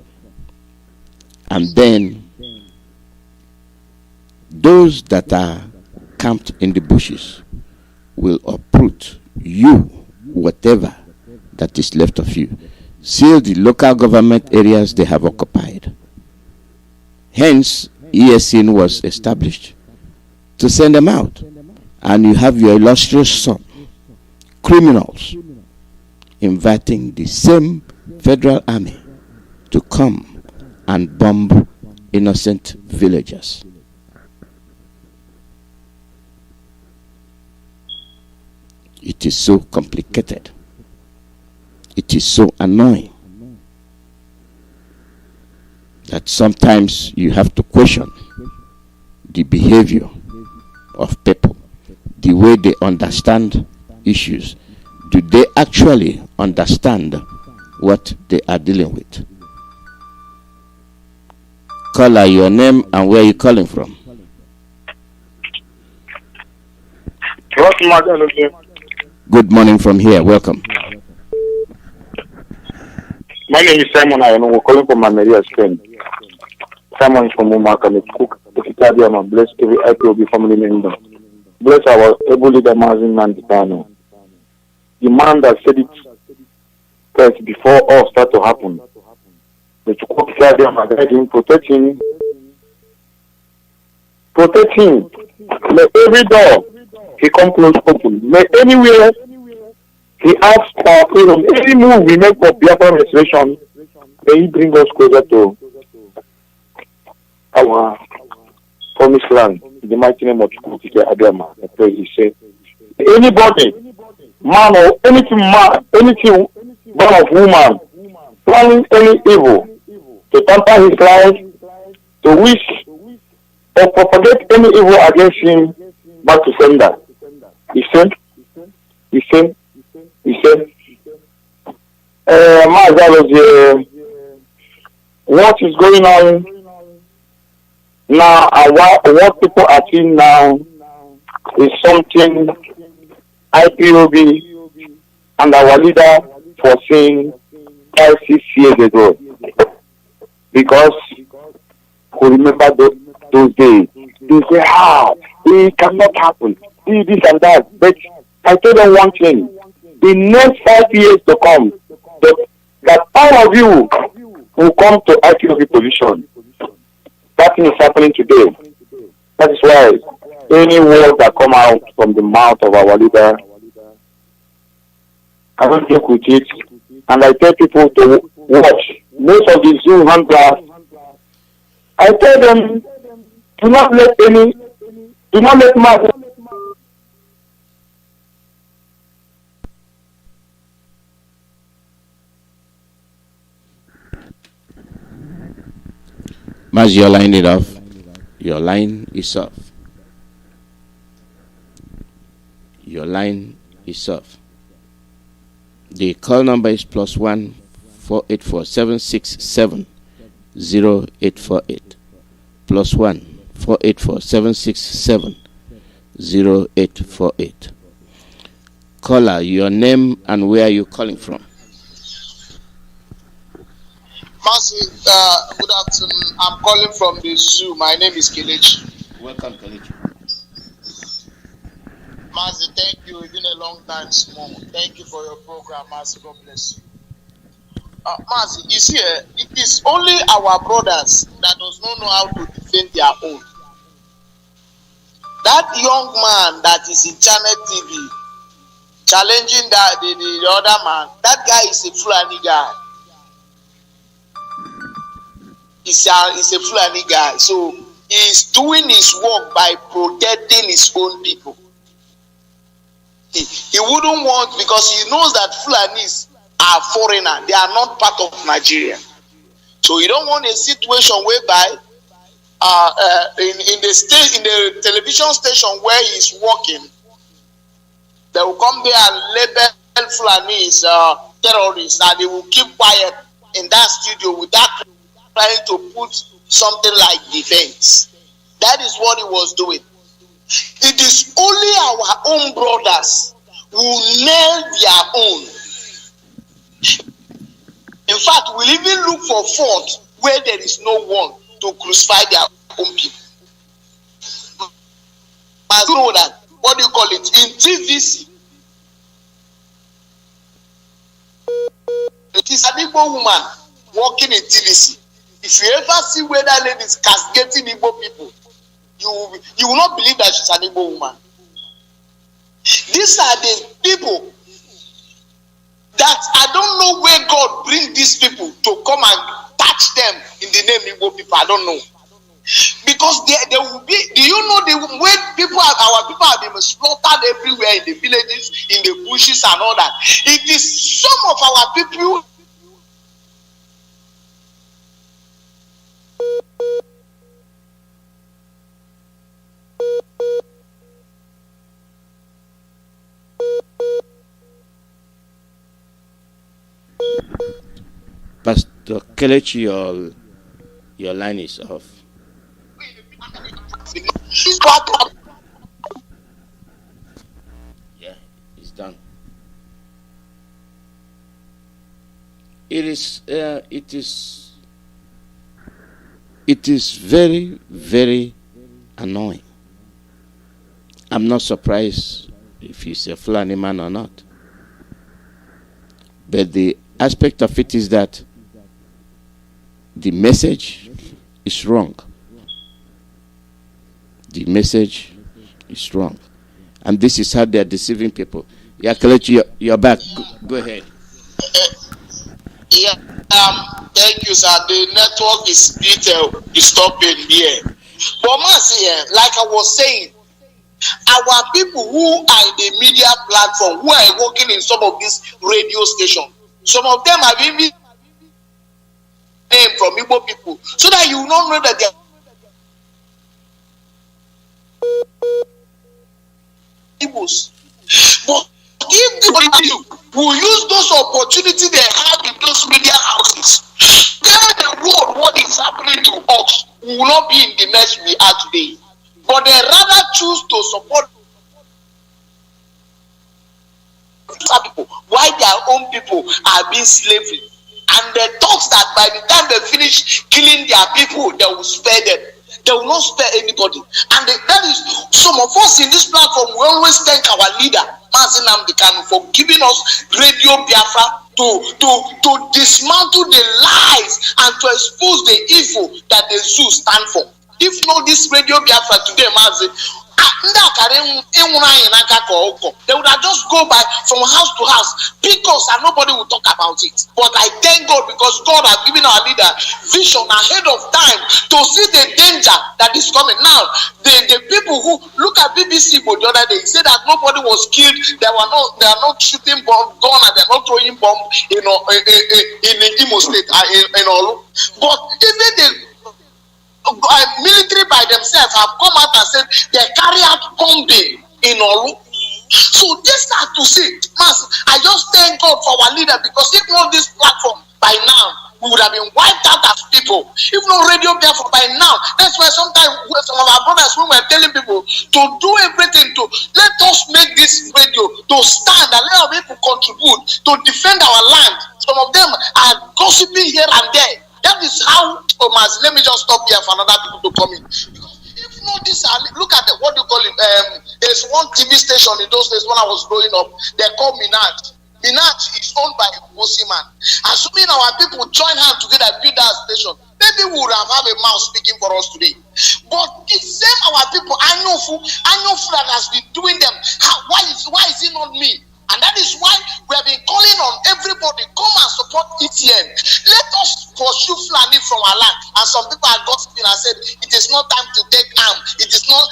and then those that are camped in the bushes will uproot you, whatever that is left of you. Seal the local government areas they have occupied. Hence, ESN was established to send them out. And you have your illustrious son, criminals, inviting the same federal army to come and bomb innocent villagers. It is so complicated. It is so annoying that sometimes you have to question the behavior of people, the way they understand issues. Do they actually understand what they are dealing with? Caller, your name and where you calling from? Good morning from here. Welcome. My name is Simon. I am calling from Maria, Spain. Simon is from Umaka. I'm a blessed every Ipob family member. Bless our able leader Mazi Nandipano. The man that said it first before all start to happen. The Chukwu protect him. Protect him. May every door he come close open. May anywhere he asks for freedom. Any move we make for Biafra restoration, may he bring us closer to our promised land. In the mighty name of Abia, I pray he said, anybody, man or anything, man of woman, planning any evil, to tamper his life, to wish or propagate any evil against him, back to sender. He said, Mazi, Alozie, what is going on now and what people are seeing now is something IPOB and our leader foreseen 5-6 years ago. Because we remember those days. They say, it cannot happen. This and that. But I told them one thing. The next 5 years to come, that all of you will come to IPOB position. That thing is happening today. That is why any word that come out from the mouth of our leader, I don't joke with it. And I tell people to watch. Most of the Zoom handlers, I tell them, do not let Mazi. Mazi, your line is off. Your line is off. Your line is off. The call number is +1 484 767 0848. +1 484 767 0848. Caller, your name and where are you calling from? Mazi, good afternoon. I'm calling from the zoo. My name is Kelechi. Welcome, Kelechi. Mazi, thank you. It's been a long time, small. Thank you for your program, Mazi. God bless you. Mazi, you see, it is only our brothers that does not know how to defend their own. That young man that is in Channel TV challenging the other man, that guy is a Fulani guy. He's a Fulani guy. So he's doing his work by protecting his own people. He wouldn't want, because he knows that Fulanis are foreigner. They are not part of Nigeria. So he don't want a situation whereby in the television station where he's working, they will come there and label Fulanis terrorists, and they will keep quiet in that studio without trying to put something like defense. That is what he was doing. It is only our own brothers who nail their own. In fact, we'll even look for fault where there is no one to crucify their own people. I know that, what do you call it? In TVC, it is an Igbo woman working in TVC. If you ever see where that lady is castigating Igbo people, you will not believe that she's an Igbo woman. These are the people that I don't know where God bring these people to come and touch them in the name Igbo people. I don't know. Because there will be, do you know the way people our people have been slaughtered everywhere in the villages, in the bushes and all that? It is some of our people. Pastor Kelechi, your line is off. Yeah, it's done. It is very, very annoying. I'm not surprised if he's a Fulani man or not. But the aspect of it is that the message is wrong. The message is wrong. And this is how they're deceiving people. Yeah, Kelechi, you're back. Go ahead. Thank you, sir. The network is disturbing here. But Mazi, like I was saying, our people who are in the media platform, who are working in some of these radio stations, some of them have even name from Igbo people, so that you will not know that they are Igbos. But if the will use those opportunities they have in those media houses, tell the world what is happening to us, we will not be in the mess we are today. But they rather choose to support people while their own people are being slavery. And they talk that by the time they finish killing their people, they will spare them. They will not spare anybody. And that is, some of us in this platform, we always thank our leader, Mazi, for giving us Radio Biafra to dismantle the lies and to expose the evil that the Zoo stand for. If not this Radio Biafra today, Mazi, they would have just go by from house to house, pick us, and nobody will talk about it. But I thank God, because God has given our leader vision ahead of time to see the danger that is coming. Now, the people who look at BBC but the other day say that nobody was killed, they are not shooting bomb gun, and they're not throwing bomb in Imo State in Olu. But even the military by themselves have come out and said they carry out bombing in Olu. So this are to say, I just thank God for our leader, because if not this platform by now, we would have been wiped out as people. If not Radio Biafra by now, that's why sometimes some of our brothers, when we're telling people to do everything, to let us make this radio to stand and let our people contribute to defend our land. Some of them are gossiping here and there. That is how, let me just stop here for another people to come in. Because if not this, look at what you call it. There's one TV station in those days when I was growing up. They call Minaj. Minaj is owned by a man. Assuming our people join hands together and build that station, maybe we would have a mouth speaking for us today. But the same our people, I know that has been doing them. Why is it not me? And that is why we have been calling on everybody, come and support ETN. Let us pursue Fulani from our land. And some people are gossiping and said, it is not time to take arm. It is not.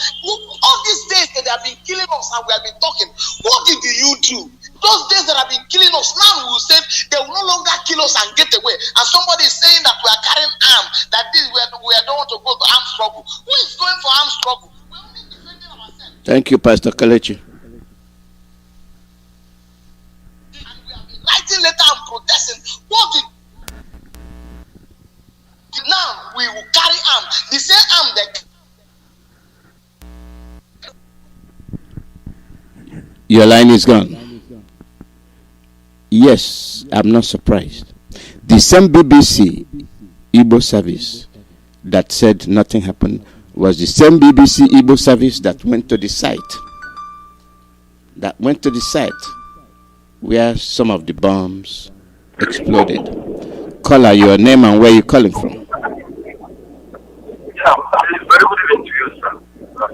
All these days that they have been killing us and we have been talking, what did you do? Those days that have been killing us, now we will say they will no longer kill us and get away. And somebody is saying that we are carrying arm, that this we don't want to go to armed struggle. Who is going for armed struggle? We are only defending ourselves. Thank you, Pastor Kelechi. Writing letter and protesting. What now we will carry arm. The same arm that. Your line is gone. Yes, I'm not surprised. The same BBC Igbo service that said nothing happened was the same BBC Igbo service that went to the site. Where some of the bombs exploded. Caller, your name and where you calling from? Very good evening to you, sir.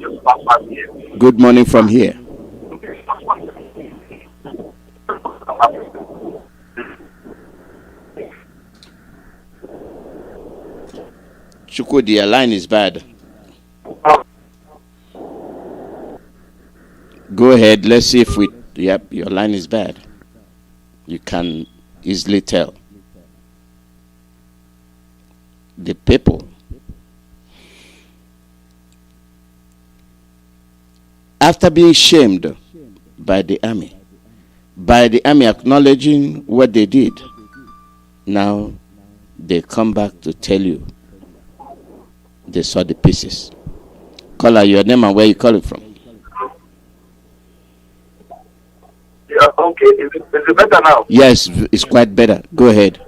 Just pass here. Good morning from here. Chukudi, your line is bad. Go ahead. Let's see if we... Yep, your line is bad. You can easily tell. The people after being shamed by the army acknowledging what they did, now they come back to tell you they saw the pieces. Caller, your name and where you calling from? Yeah, okay. Is it better now? Yes, it's quite better. Go ahead.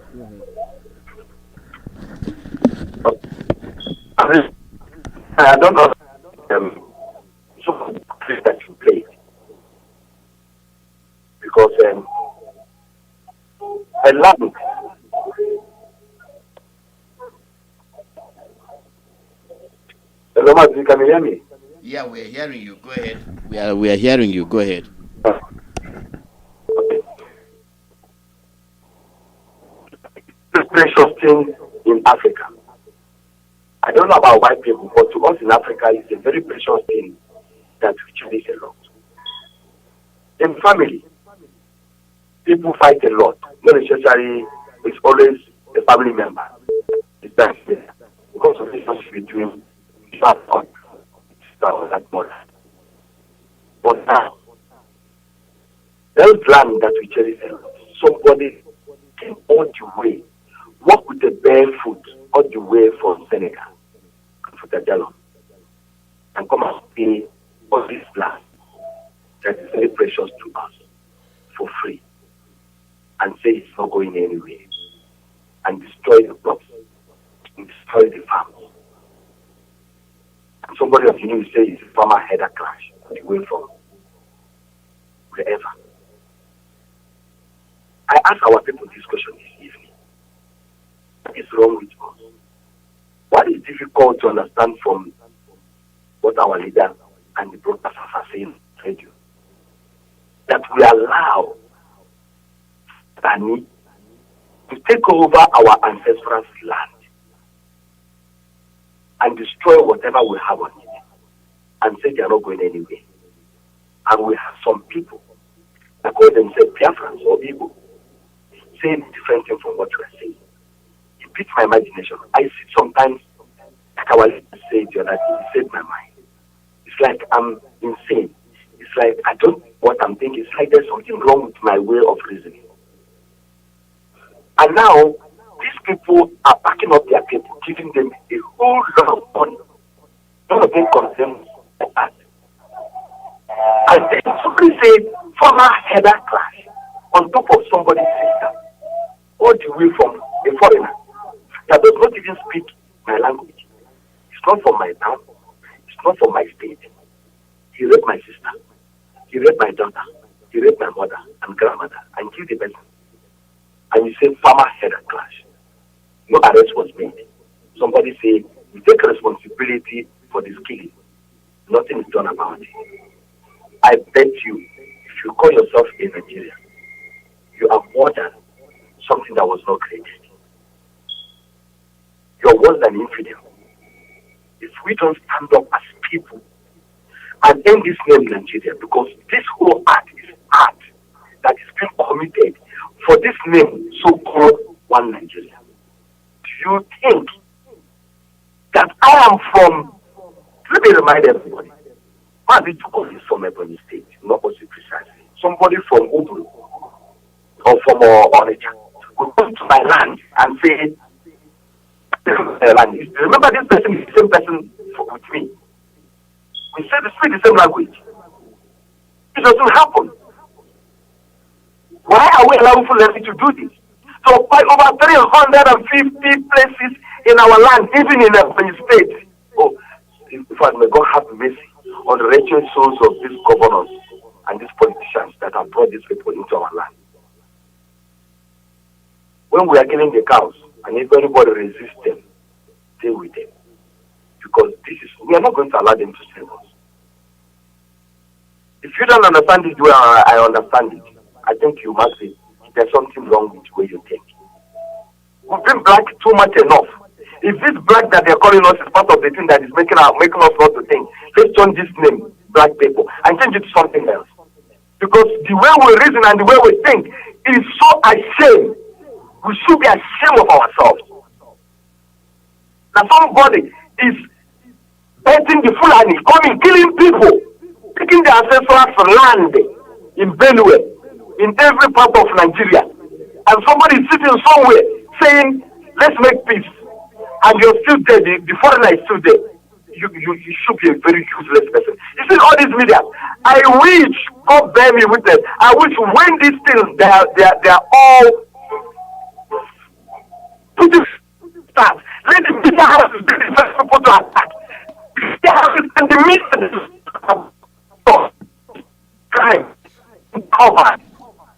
I don't know. So that you played because I love it. Hello, Mazi, can you hear me? Yeah, we're hearing you. Go ahead. We are hearing you. Go ahead. This precious thing in Africa. I don't know about white people, but to us in Africa, it's a very precious thing that we cherish a lot. In family, people fight a lot. Not necessarily, it's always a family member. It's that because of the relationship between that or that mother. But now, there's land that we cherish a lot. Somebody came all the way, walk with a bare foot all the way from Senegal and come and pay all this land that is very precious to us for free and say it's not going anywhere and destroy the crops and destroy the farms. And somebody of you say it's a farmer header crash away from wherever. I asked our people this question this evening. What is wrong with us? What is difficult to understand from what our leader and the broadcasters are saying on radio? That we allow Fulani to take over our ancestral land and destroy whatever we have on it and say they are not going anywhere. And we have some people that call themselves Biafrans or Ipob saying different things from what you are saying. It beats my imagination. I see sometimes, like our leader said the other day, he said my mind. It's like I'm insane. It's like I don't know what I'm thinking. It's like there's something wrong with my way of reasoning. And now, these people are backing up their people, giving them a whole lot of money. None of them condemns that. And then somebody said, former header clash on top of somebody's sister, all the way from a foreigner that does not even speak my language. It's not from my town. It's not from my state. He raped my sister. He raped my daughter. He raped my mother and grandmother and killed the person. And you say farmer header clash. No arrest was made. Somebody say, you take responsibility for this killing. Nothing is done about it. I bet you, if you call yourself a Nigerian, you are more than something that was not created. You are worse than infidel. If we don't stand up as people and end this name Nigeria, because this whole act is art that is being committed for this name so-called one Nigeria. Do you think that I am from, let me remind everybody, Mazi is from Ebony State, not also precisely. Somebody from Uburu or from Onitsha will come to my land and say, remember this person is the same person with me. We say speak the same language. It doesn't happen. Why are we allowing Fulani to do this? To occupy over 350 places in our land, even in Ebony State. Oh, in fact, may God have mercy on the wretched souls of these governors and these politicians that have brought these people into our land. When we are killing the cows, and if anybody resists them, stay with them. You because we are not going to allow them to save us. If you don't understand it well, I understand it. I think you must say there's something wrong with the way you think. We've been black too much enough. If this black that they're calling us is part of the thing that is making us not to think, let's change this name, black people, and change it to something else. Because the way we reason and the way we think is so ashamed. We should be ashamed of ourselves. Now somebody is betting the Fulani, coming, killing people, taking their ancestral land in Benue, in every part of Nigeria. And somebody is sitting somewhere saying, let's make peace. And you're still there, the foreigner is still there. You should be a very useless person. You see all these media. I wish, God bear me witness, I wish when these things, they are all put it start. Let the media houses be the first people to attack. The media houses and the media crime, covered,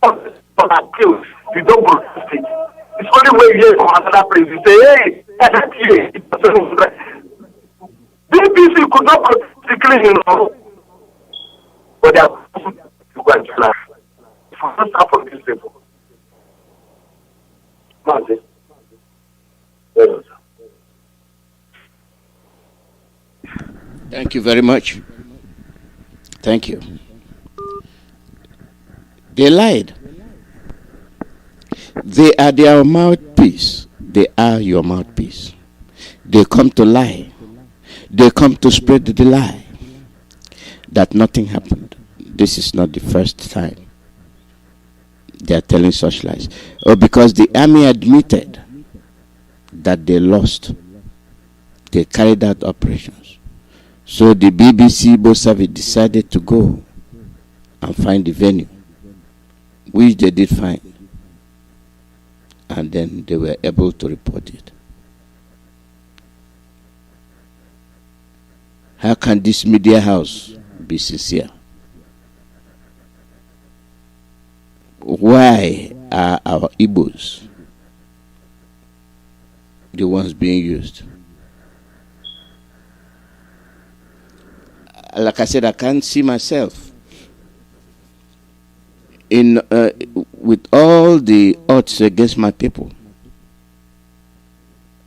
on killed. You don't protest it. It's only when you hear from another place, you say, hey, that's here. The APC could not protest the cleaning, but they are going to go and laugh. For not start from these people. Mazi. Thank you very much. Thank you. They lied. They are their mouthpiece. They are your mouthpiece. They come to lie. They come to spread the lie that nothing happened. This is not the first time they are telling such lies. Or because the army admitted that they lost, they carried out operations. So the BBC Igbo service decided to go and find the venue, which they did find. And then they were able to report it. How can this media house be sincere? Why are our Igbos the ones being used? Like I said, I can't see myself in with all the odds against my people.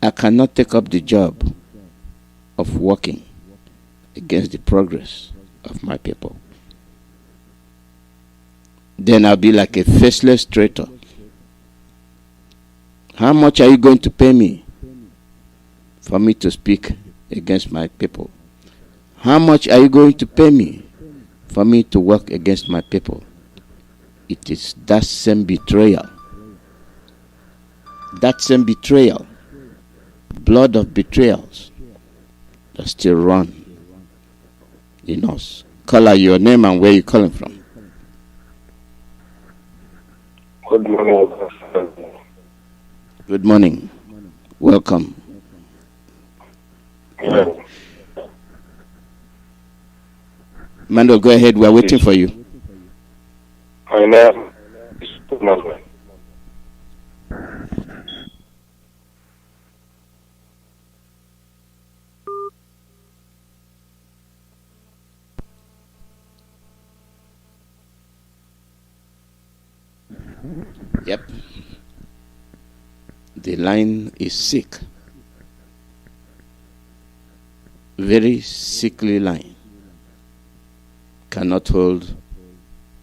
I cannot take up the job of working against the progress of my people. Then I'll be like a faceless traitor. How much are you going to pay me for me to speak against my people? How much are you going to pay me for me to work against my people? It is that same betrayal. That same betrayal, blood of betrayals, that still run in us. Call out your name and where you calling from. Good morning. Good morning. Welcome. Yeah. Mando, go ahead. We are waiting for you. My name is Fulani. Yep. The line is sick. Very sickly line. Cannot hold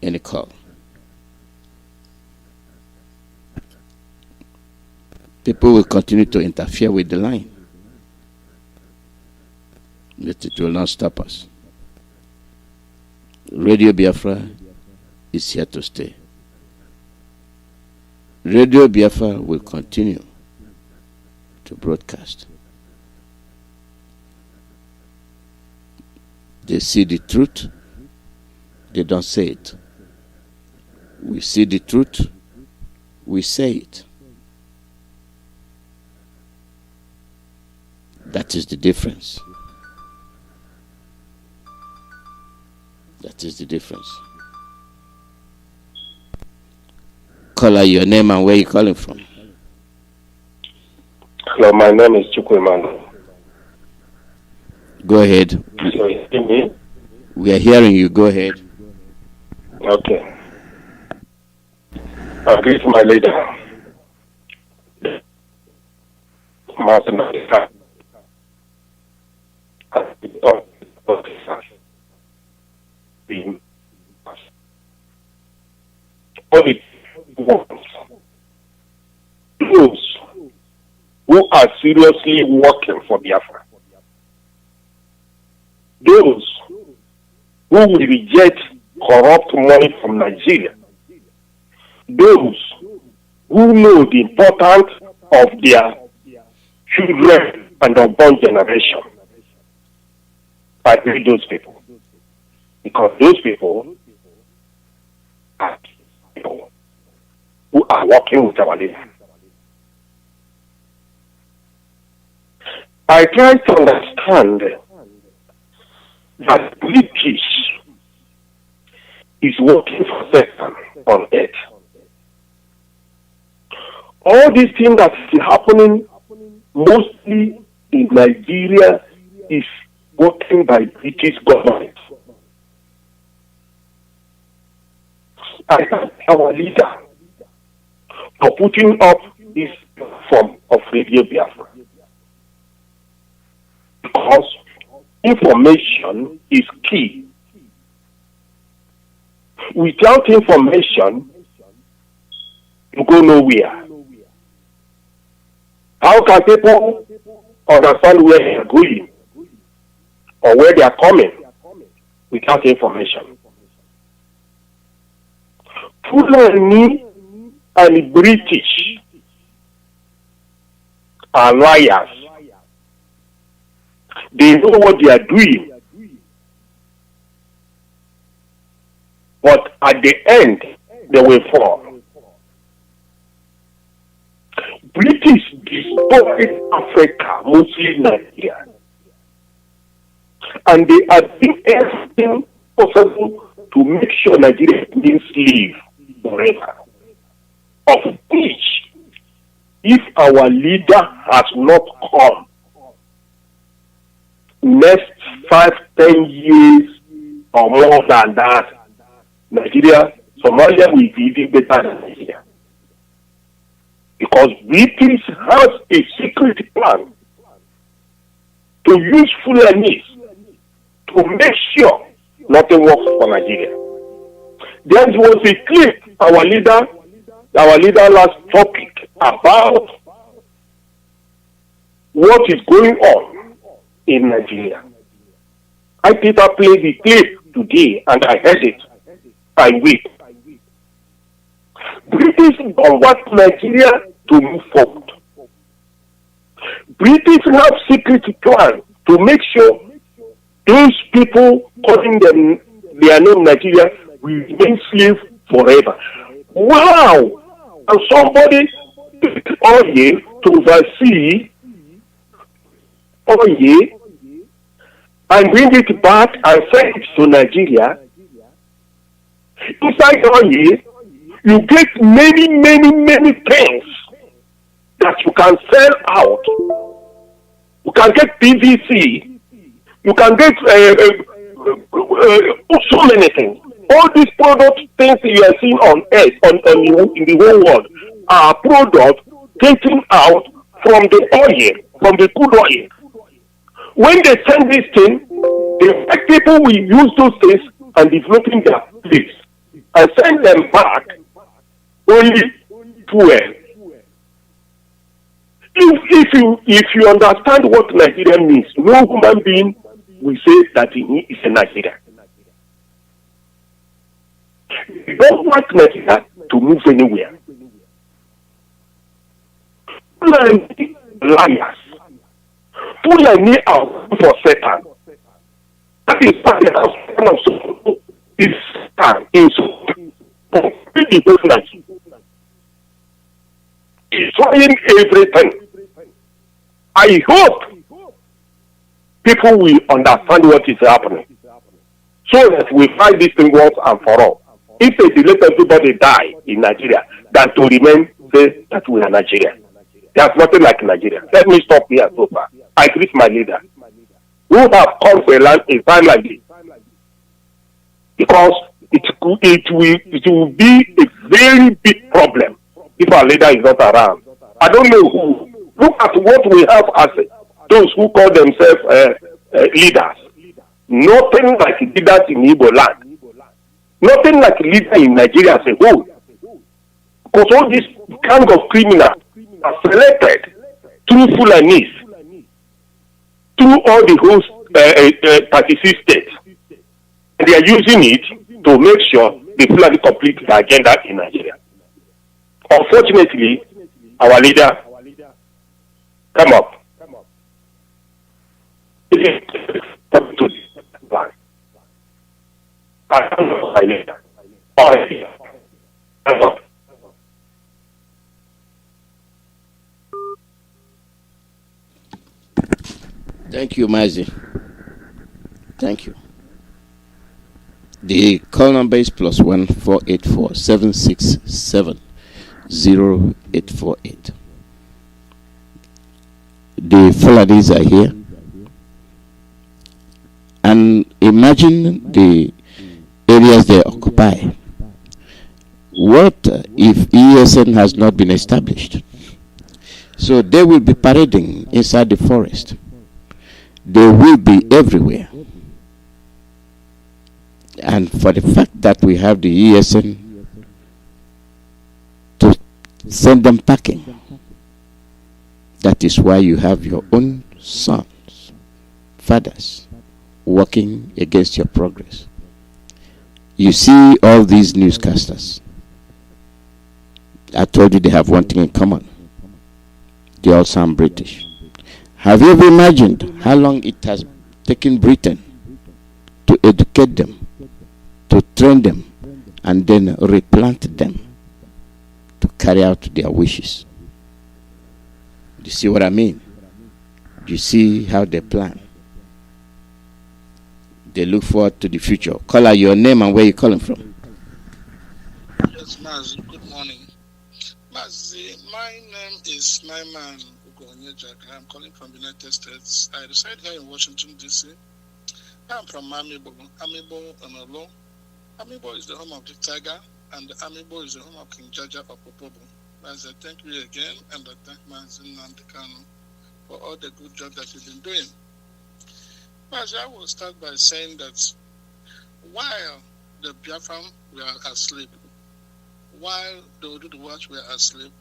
any call. People will continue to interfere with the line. But it will not stop us. Radio Biafra is here to stay. Radio Biafra will continue to broadcast. They see the truth, they don't say it. We see the truth, we say it. That is the difference. That is the difference. Call out your name and where you calling from. Hello, my name is Chukwemando. Go ahead. So you hear me? We are hearing you. Go ahead. Okay. I greet my leader. Mazi. Only those who are seriously working for Biafra, those who will reject corrupt money from Nigeria, those who know the importance of their children and unborn generation. I hate those people, because those people are people who are working with our leader. I try to understand that British is working for Satan on earth. All these things that is happening mostly in Nigeria is working by British government. I thank our leader for putting up this form of Radio Biafra, because information is key. Without information, you go nowhere. How can people understand where they are going or where they are coming without information? Fulani and British are liars. They know what they are doing. But at the end, they will fall. British destroyed Africa, mostly Nigeria. And they are doing everything possible to make sure Nigeria remains slave forever. Of which, if our leader has not come, next 5-10 years or more than that, Nigeria, Somalia will be even better than Nigeria. Because British has a secret plan to use Fulani to make sure nothing works for Nigeria. There was a clip our leader last topic about what is going on in Nigeria. I Peter played the clip today and I heard it. I weep. British don't want Nigeria to move forward. British have secret plan to make sure those people calling them their name Nigeria will remain slave forever. Wow! And somebody took oil to oversee oil and bring it back and send it to Nigeria. Inside oil, you get many things that you can sell out. You can get PVC. You can get so many things. All these product things you are seeing on earth, in the whole world, are products taken out from the oil, from the crude oil. When they send this thing, the white people will use those things and developing their place and send them back only fuel. If you understand what Nigeria means, no human being will say that he is a Nigerian. We don't want Nigeria to move anywhere. Fulani liars. Fulani are for Satan. That is why the is Satan is completely different. He's trying everything. I hope people will understand what is happening, so that we fight this thing once and for all. If they let everybody die in Nigeria, than to remain say that we are Nigeria. There's nothing like Nigeria. Let me stop here so far. I greet my leader. who have come for a land in time like this. Because it will be a very big problem if our leader is not around. I don't know who. Look at what we have as those who call themselves leaders. Nothing like leaders in Igbo land. Nothing like leaders in Nigeria as a whole. Because all these kind of criminals are selected through Fulanis, through all the whole 36 states. And they are using it to make sure the Fulani complete the agenda in Nigeria. Unfortunately, our leader, come up. Thank you, Mazi. Thank you. The call number is +1 484 767 0848. The Fulanis are here. And imagine the areas they occupy. What if ESN has not been established? So they will be parading inside the forest. They will be everywhere. And for the fact that we have the ESN to send them packing, that is why you have your own sons, fathers, working against your progress. You see all these newscasters. I told you they have one thing in common. They all sound British. Have you ever imagined how long it has taken Britain to educate them, to train them, and then replant them to carry out their wishes? Do you see what I mean? Do you see how they plan? They look forward to the future. Call out your name and where you're calling from. Yes, Mazi, good morning. Mazi, my name is Naiman Ugonyejaka. I'm calling from the United States. I reside here in Washington, D.C. I'm from Amibo, Onolo. Amibo is the home of the tiger, and Amibo is the home of King Jaja of Ipob. Mazi, I thank you again, and I thank Mazi Nandekano for all the good job that you've been doing. Mazi, I will start by saying that while the Biafra were asleep, while the Odudu Watch were asleep,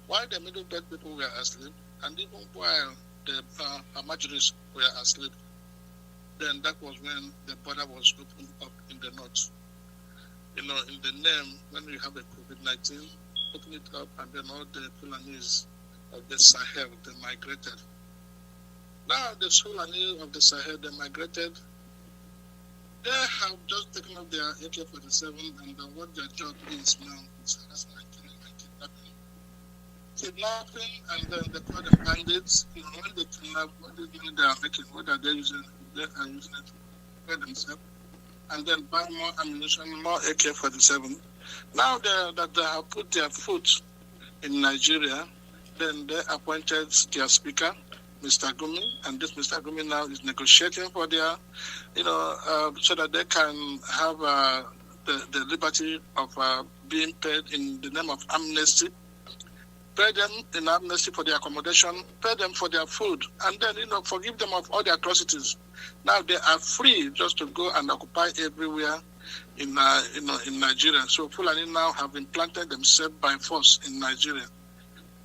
while the Middle Belt people were asleep, and even while the Amajiris were asleep, then that was when the border was opened up in the north. You know, in the name, when we have a COVID-19, open it up, and then all the Fulanis of the Sahel, they migrated. Now the Fulani of the Sahel, they migrated. They have just taken up their AK-47, and what their job is now is harassment and kidnapping, and then they call them bandits. You know, when they kidnap, what is money they are making, what are they using? They are using it to pay themselves, and then buy more ammunition, more AK-47. Now that they have put their foot in Nigeria, then they appointed their speaker, Mr. Gumi, and this Mr. Gumi now is negotiating for their, so that they can have the liberty of being paid in the name of amnesty. Pay them in amnesty for their accommodation, pay them for their food, and then, forgive them of all the atrocities. Now they are free just to go and occupy everywhere in Nigeria. So Fulani now have implanted themselves by force in Nigeria.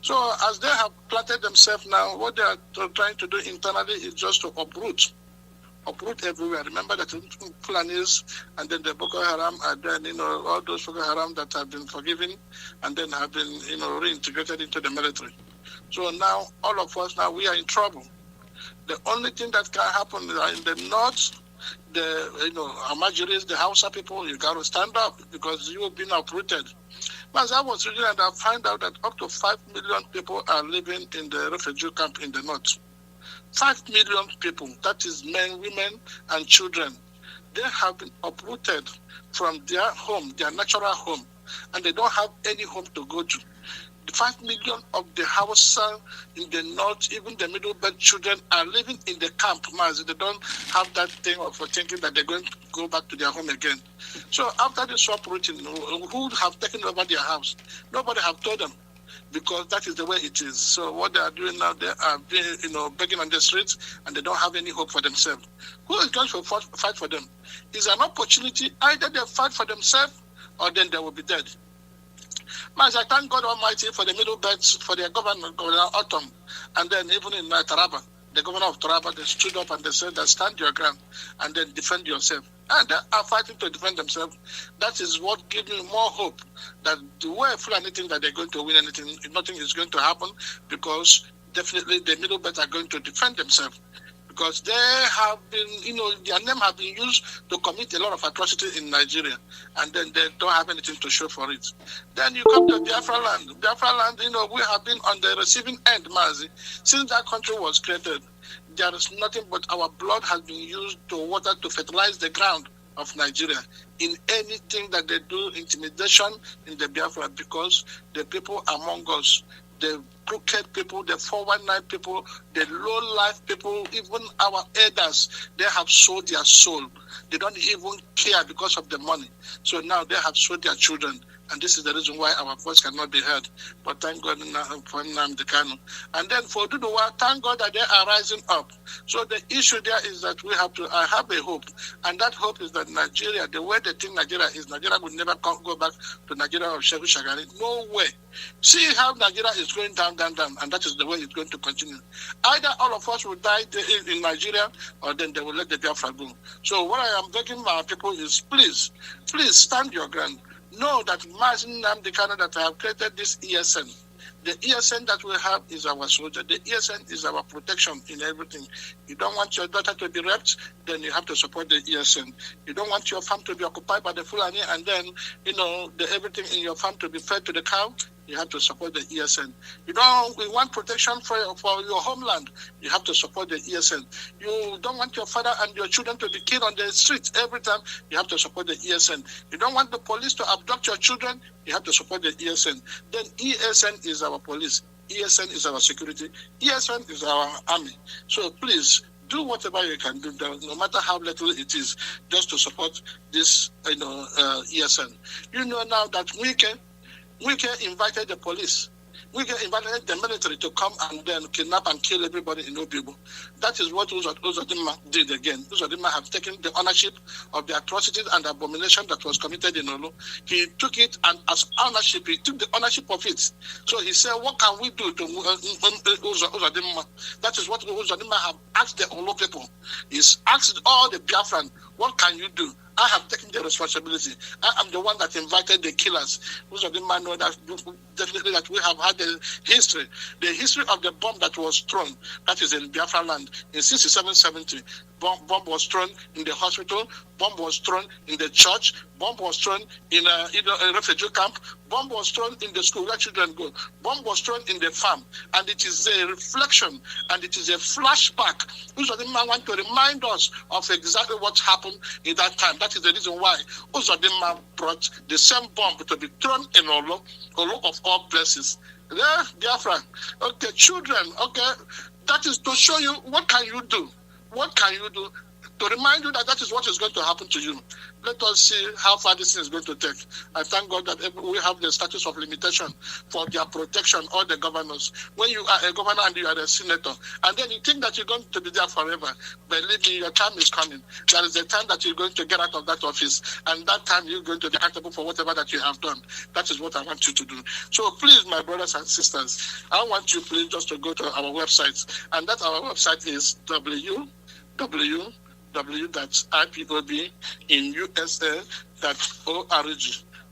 So as they have planted themselves now, what they are trying to do internally is just to uproot everywhere. Remember that Fulanis and then the Boko Haram and then, all those Boko Haram that have been forgiven and then have been, reintegrated into the military. So now, all of us now, we are in trouble. The only thing that can happen in the north, the, Amajiris, the Hausa people, you got to stand up because you have been uprooted. As I was reading, and I find out that up to 5 million people are living in the refugee camp in the north. 5 million people, that is men, women, and children. They have been uprooted from their home, their natural home, and they don't have any home to go to. 5 million of the Hausa in the north, even the middle belt children are living in the camp, Mazi. They don't have that thing of thinking that they're going to go back to their home again. So after this uprooting, who have taken over their house? Nobody have told them, because that is the way it is. So what they are doing now, they are being, begging on the streets, and they don't have any hope for themselves. Who is going to fight for them? Is an opportunity. Either they fight for themselves, or then they will be dead. Mas, I thank God Almighty for the middle belts, for their governor Autumn, and then even in Taraba, the governor of Taraba, they stood up and they said that stand your ground and then defend yourself. And they are fighting to defend themselves. That is what gives me more hope that the way Fulani think that they're going to win anything, nothing is going to happen, because definitely the middle belts are going to defend themselves. Because they have been, their name have been used to commit a lot of atrocities in Nigeria, and then they don't have anything to show for it. Then you come to Biafra land. Biafra land, we have been on the receiving end, Mazi. Since that country was created, there is nothing but our blood has been used to fertilize the ground of Nigeria. In anything that they do, intimidation in the Biafra, because the people among us, the crooked people, the 419 people, the low-life people, even our elders, they have sold their soul. They don't even care because of the money. So now they have sold their children. And this is the reason why our voice cannot be heard. But thank God for Nnamdi Kanu. And then for Duduwa, thank God that they are rising up. So the issue there is that I have a hope. And that hope is that Nigeria, the way they think Nigeria is, Nigeria will never go back to Nigeria of Shehu Shagari. No way. See how Nigeria is going down, down, down. And that is the way it's going to continue. Either all of us will die in Nigeria, or then they will let the Biafra go. So what I am begging my people is, please stand your ground. Know that Mazi Nnamdi Kanu that I have created this ESN. The ESN that we have is our soldier. The ESN is our protection in everything. You don't want your daughter to be raped, then you have to support the ESN. You don't want your farm to be occupied by the Fulani, and then, everything in your farm to be fed to the cow, you have to support the ESN. We want protection for your homeland, you have to support the ESN. You don't want your father and your children to be killed on the streets every time, you have to support the ESN. You don't want the police to abduct your children, you have to support the ESN. Then ESN is our police, ESN is our security, ESN is our army. So please, do whatever you can do, no matter how little it is, just to support this ESN. Now that Wike invited the police. Wike invited the military to come and then kidnap and kill everybody in Obibo. That is what Uzodinma did again. Uzodinma have taken the ownership of the atrocities and abomination that was committed in Olo. He took it, and as ownership, he took the ownership of it. So he said, what can we do to Uzodinma? That is what Uzodinma have asked the Olo people. He's asked all the Biafran, what can you do? I have taken the responsibility. I am the one that invited the killers. Most of them might know that definitely that we have had the history of the bomb that was thrown. That is in Biafra land in 67-70. Bomb was thrown in the hospital. Bomb was thrown in the church. Bomb was thrown in a refugee camp. Bomb was thrown in the school where children go. Bomb was thrown in the farm. And it is a reflection and it is a flashback. Uzodinma want to remind us of exactly what happened in that time. That is the reason why Uzodinma brought the same bomb to be thrown in Olo of all places. There, Biafra. Okay, children, okay. That is to show you what can you do. What can you do to remind you that is what is going to happen to you? Let us see how far this thing is going to take. I thank God that we have the status of limitation for their protection, all the governors. When you are a governor and you are a senator, and then you think that you're going to be there forever, believe me, your time is coming. There is a time that you're going to get out of that office, and that time you're going to be accountable for whatever that you have done. That is what I want you to do. So please, my brothers and sisters, I want you please just to go to our website, and that our website is www.ipobinUSA.org.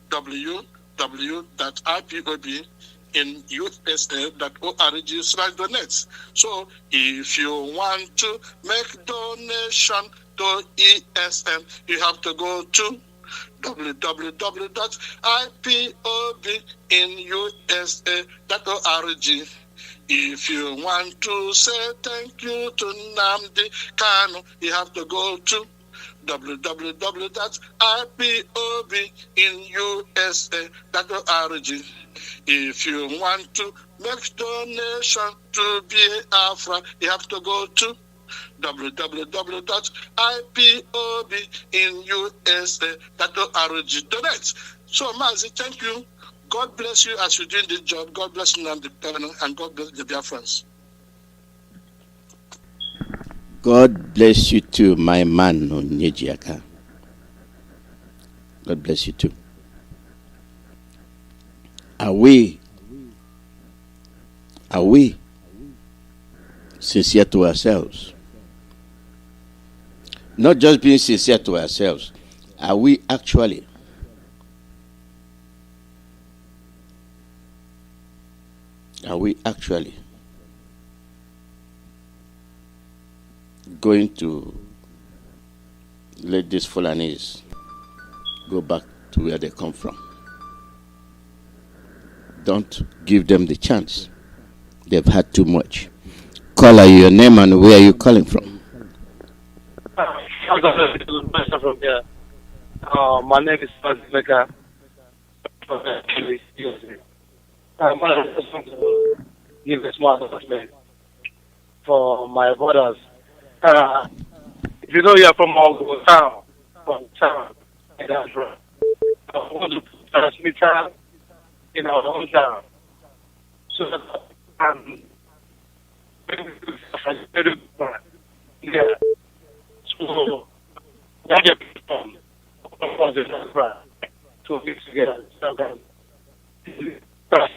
www.ipobinUSA.org/donate. So if you want to make donation to ESN, you have to go to www.ipobinUSA.org. If you want to say thank you to Nnamdi Kanu, you have to go to www.ipobinusa.org. If you want to make donation to Biafra, you have to go to www.ipobinusa.org. Donate. So, Mazi, thank you. God bless you as you're doing this job. God bless you and God bless the Biafrans. God bless you too, my man, Onyejiaka. God bless you too. Are we sincere to ourselves? Not just being sincere to ourselves. Are we actually going to let these Fulanis go back to where they come from? Don't give them the chance. They've had too much. Caller, your name and where are you calling from? From here. My name is Mazi. I just want to give a small announcement for my brothers. If you know you're from our town, and that's right. I want to put transmitter in our own town so that yeah. So that the people of the right to mix together. So that plus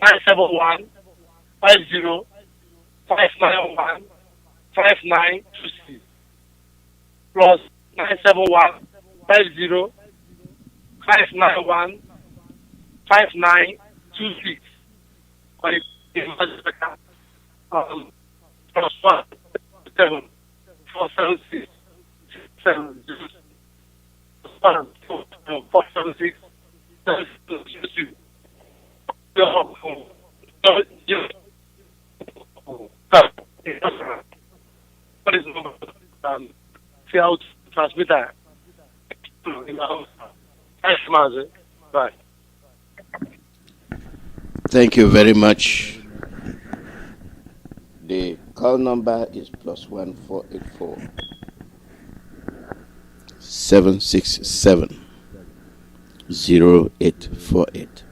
971 50 591 5926 plus 971 50 591 5926 plus 1 7 476 7 1 476 7 what is field transmitter in the house. Thanks, Mazi. Bye. Thank you very much. The call number is +1484 767 0848.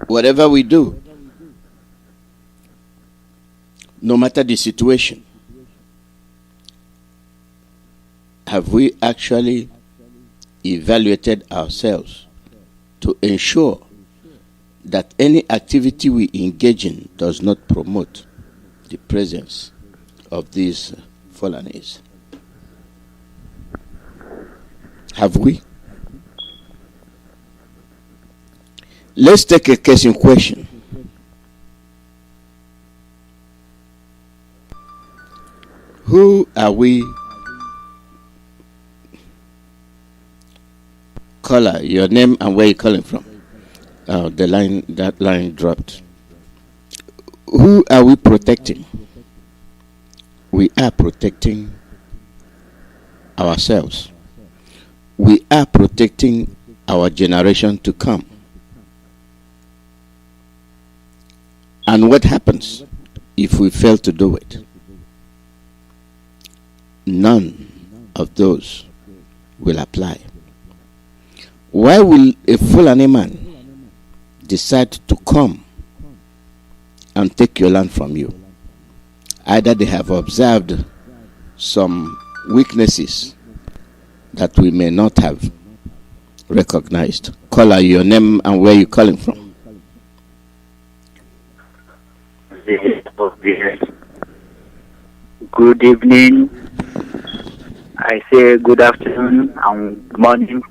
Whatever we do, no matter the situation, have we actually evaluated ourselves to ensure that any activity we engage in does not promote the presence of these Fulanis? Have we? Let's take a case in question. Who are we? Caller, your name and where you're calling from. That line dropped. Who are we protecting? We are protecting ourselves. We are protecting our generation to come. And what happens if we fail to do it? None of those will apply. Why will a Fulani man decide to come and take your land from you? Either they have observed some weaknesses that we may not have recognized. Caller, your name and where you calling from. Good evening. I say good afternoon and good morning.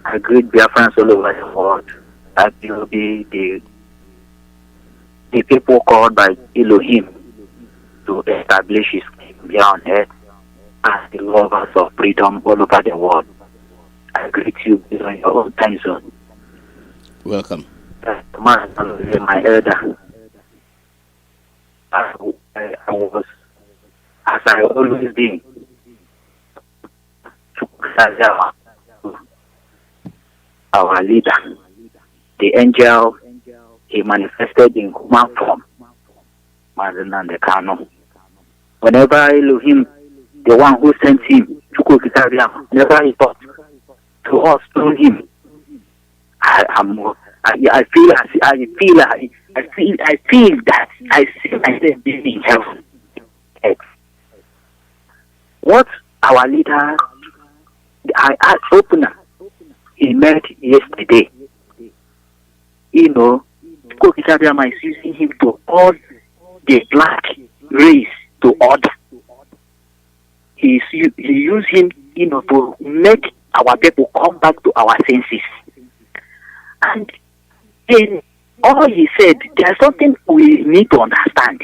I greet Biafrans all over the world. That will be the people called by Elohim to establish his kingdom here on earth and the lovers of freedom all over the world. I greet you based on your own time zone. Welcome. My elder. I was, as I always been, our leader, the angel, he manifested in human form, Mazi. Whenever Elohim, the one who sent him, whenever he thought to us through him, I feel that I see myself being in heaven. What our leader, I asked opener, he met yesterday. You know, Kokitabiama is using him to all the black race to order. He used him, you know, to make our people come back to our senses. And in all he said, there's something we need to understand.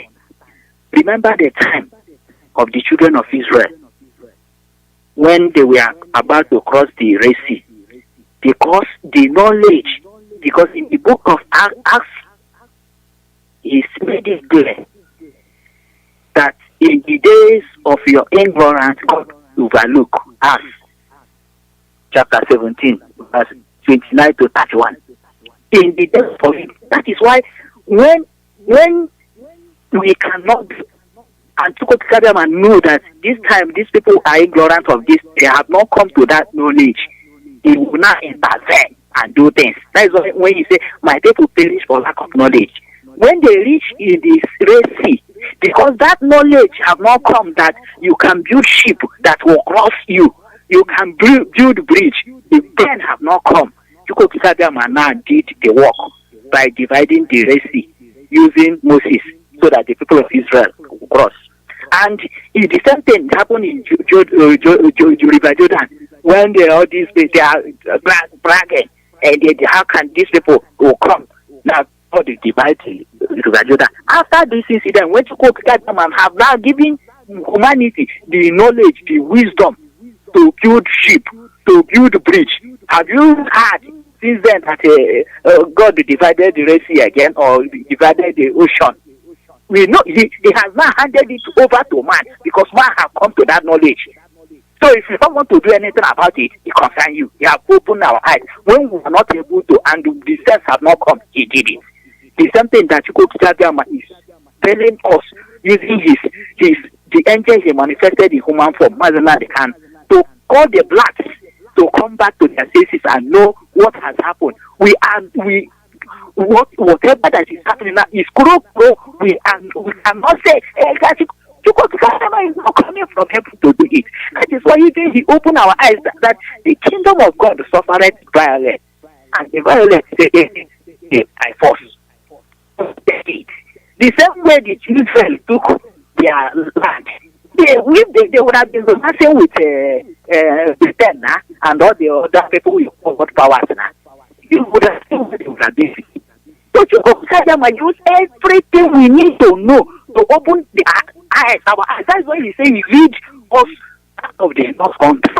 Remember the time of the children of Israel when they were about to cross the Red Sea. Because the knowledge, because in the book of Acts, he made it clear that in the days of your ignorance, God overlook us. Chapter 17, verse 29 to 31. In the days of it. That is why when we cannot and Tukotikabiam and know that this time these people are ignorant of this, they have not come to that knowledge, he will not intervene and do things. That is why when you say, my people perish for lack of knowledge. When they reach in this Red Sea, because that knowledge have not come that you can build ship that will cross you, you can build bridge, the then have not come. Tukotikabiam now did the work by dividing the Red Sea using Moses so that the people of Israel will cross. And the same thing happened in River Jordan when they are bragging and how can these people will come now for the divide River Jordan. After this incident, when Tukotikabiam have now given humanity the knowledge, the wisdom to build ship, to build bridge. Have you heard since then that God divided the Red Sea again or divided the ocean? We know he has now handed it over to man because man has come to that knowledge. So if you don't want to do anything about it, it concerns you. You have opened our eyes. When we are not able to, and the sense have not come, he did it. The same thing that Tukotikabiam is telling us using the angel he manifested in human form, Mazi, to call the blacks to come back to their senses and know what has happened. Whatever that is happening now is corrupt. We cannot say, hey, guys, Tukotikabiam is not coming from heaven to do it. That is why he opened our eyes that the kingdom of God suffered violence, and the violence by force. The same way the Israel took their land, they would have been nothing with Britain and all the other people who got powers now. You would have seen what they would have been. So Tukotikabiam use everything we need to know to open the eyes, our eyes. That's why he said he lead us out of the north country.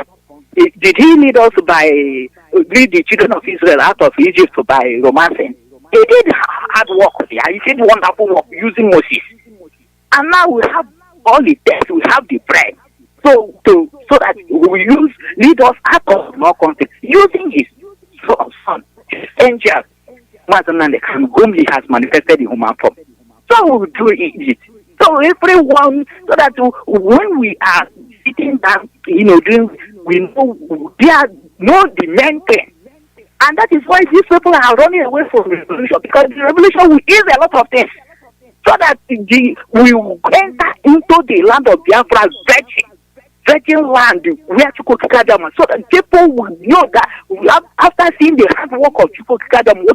Did he lead us lead the children of Israel out of Egypt by romancing? He did hard work there. He did wonderful work using Moses. And now we have all the tests, we have the bread. So that we lead us out of the north country using his son, his angel, whom he has manifested in human form. So we will do it. So everyone, so that when we are sitting down, we know the main thing. And that is why these people are running away from the revolution, because the revolution will ease a lot of things. So that we will enter into the land of Biafra, virgin land, where Tukotikabiam, so that people will know that after seeing the hard work of Tukotikabiam,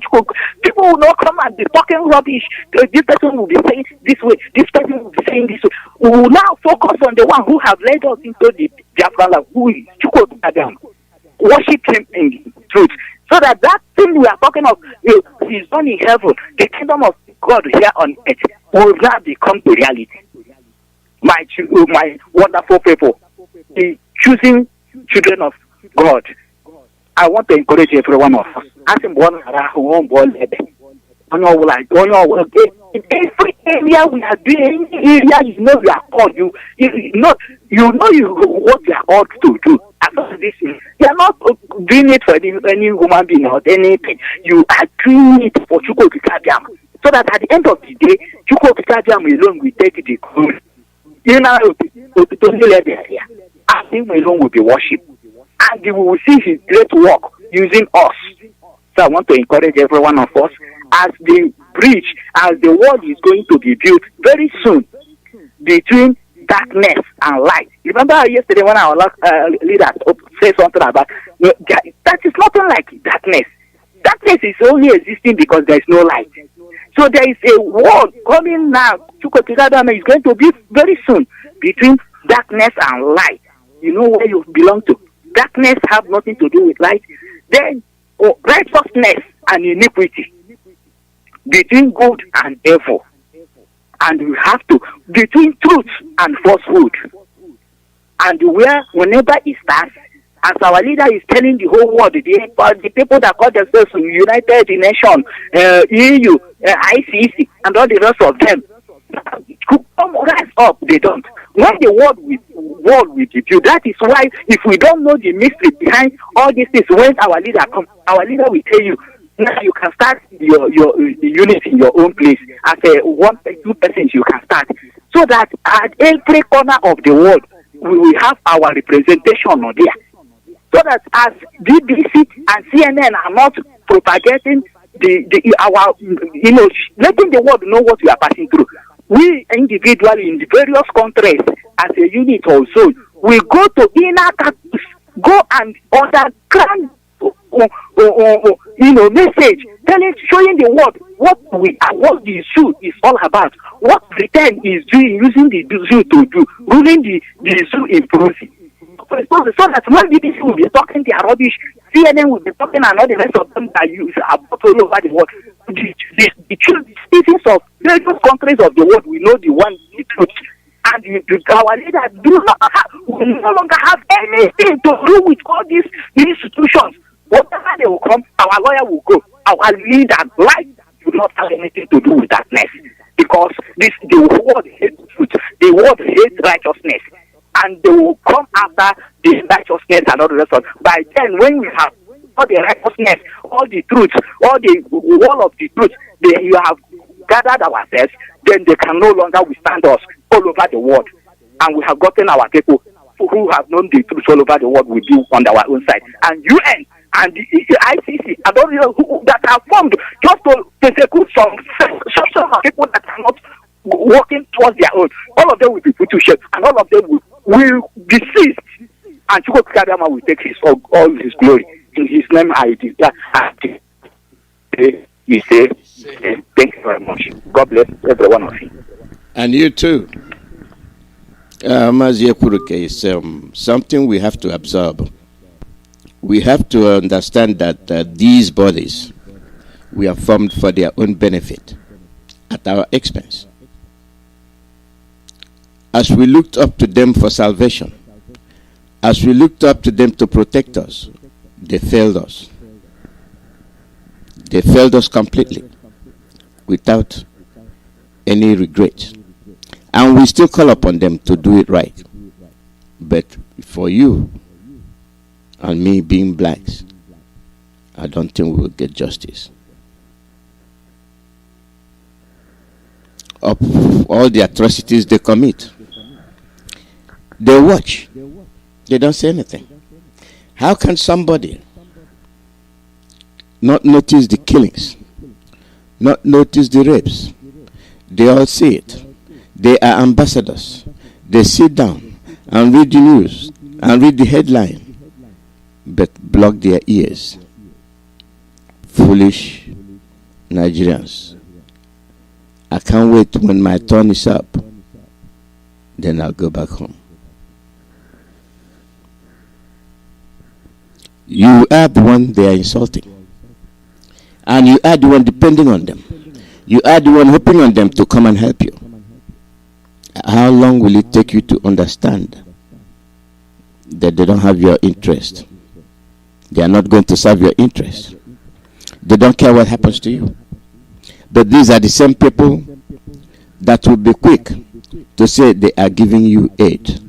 people will not come and be talking rubbish. This person will be saying this way, this person will be saying this way. We will now focus on the one who have led us into the Biafra land, who is Tukotikabiam. Worship him in truth. So that thing we are talking of is done in heaven, the kingdom of God here on earth will now become to reality. My wonderful people, the choosing children of God, I want to encourage every one of us. Ask him one who won't In every area we are doing, any area you know you are called, you know what you are called to do. As long as this is, you are not doing it for any human being or anything. You are doing it for Chukwu Kikabiam. So that at the end of the day, Chukwu Kikabiam alone will take the glory. You know, I think alone will be worshipped. And we will see his great work using us. So I want to encourage every one of us, as the bridge, as the world is going to be built very soon between darkness and light. Remember yesterday when our leader said something about that is nothing like darkness. Darkness is only existing because there is no light. So there is a world coming now. Chukwukabiama is going to be very soon between darkness and light. You know where you belong to. Darkness have nothing to do with light. Then righteousness and iniquity, between good and evil. And we have to, between truth and falsehood. And whenever it starts, as our leader is telling the whole world, the people that call themselves United Nations, EU, ICC, and all the rest of them, come rise up, they don't. When the world will be built, that is why if we don't know the mystery behind all these things, when our leader comes, our leader will tell you, now you can start your unit in your own place. As a 1-2 persons, you can start. So that at every corner of the world, we will have our representation on there. So that as BBC and CNN are not propagating our letting the world know what we are passing through. We individually in the various countries as a unit also, we go to inner campus, go and underground message, showing the world what the zoo is all about, what Britain is doing, using the zoo to do, ruling the zoo in process. So that when BBC will be talking their rubbish, CNN will be talking and all the rest of them that use about all over the world. The citizens of various countries of the world will know the truth. And our leaders will no longer have anything to do with all these institutions. Whatever they will come, our lawyer will go. Our leader, life, will not have anything to do with darkness. Because the world hates truth. The world hates righteousness. And they will come after the righteousness and all the rest of it. By then, when we have all the righteousness, all the truth, all of the truth, you have gathered ourselves, then they can no longer withstand us all over the world. And we have gotten our people who have known the truth all over the world will be on our own side. And UN and the ICC and all who that are formed just to persecute some people that are not working towards their own. All of them will be put to shame, and all of them will be seized. And Chukwukabiama will take all his glory. In his name, you say, thank you very much. God bless every one of you. And you too. Mazi is something we have to absorb. We have to understand that these bodies, we are formed for their own benefit, at our expense. As we looked up to them for salvation, as we looked up to them to protect us, they failed us. They failed us completely, without any regret. And we still call upon them to do it right. But for you and me being blacks, I don't think we will get justice. Of all the atrocities they commit, they watch. They don't say anything. How can somebody not notice the killings, not notice the rapes? They all see it. They are ambassadors. They sit down and read the news and read the headline, but block their ears. Foolish Nigerians. I can't wait when my turn is up. Then I'll go back home. You are the one they are insulting. And you are the one depending on them. You are the one hoping on them to come and help you. How long will it take you to understand that they don't have your interest? They are not going to serve your interest. They don't care what happens to you. But these are the same people that will be quick to say they are giving you aid.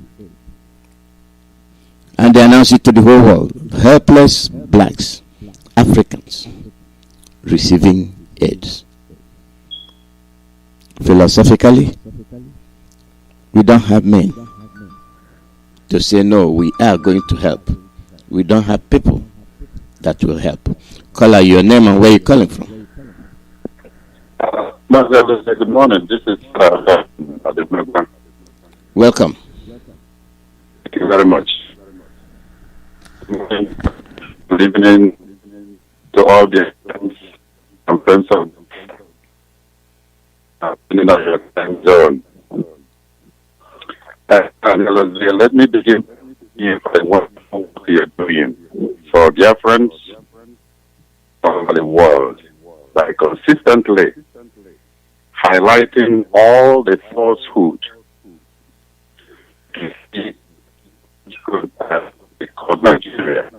And they announce it to the whole world. Helpless blacks, Africans, receiving aid. Philosophically, we don't have men to say, no, we are going to help. We don't have people that will help. Call out your name and where you're calling from. Good morning. This is welcome. Thank you very much. Good evening to all the friends and friends of in our time zone. Let me begin by what you're doing for Biafrans all over the world by consistently highlighting all the falsehood called Nigeria,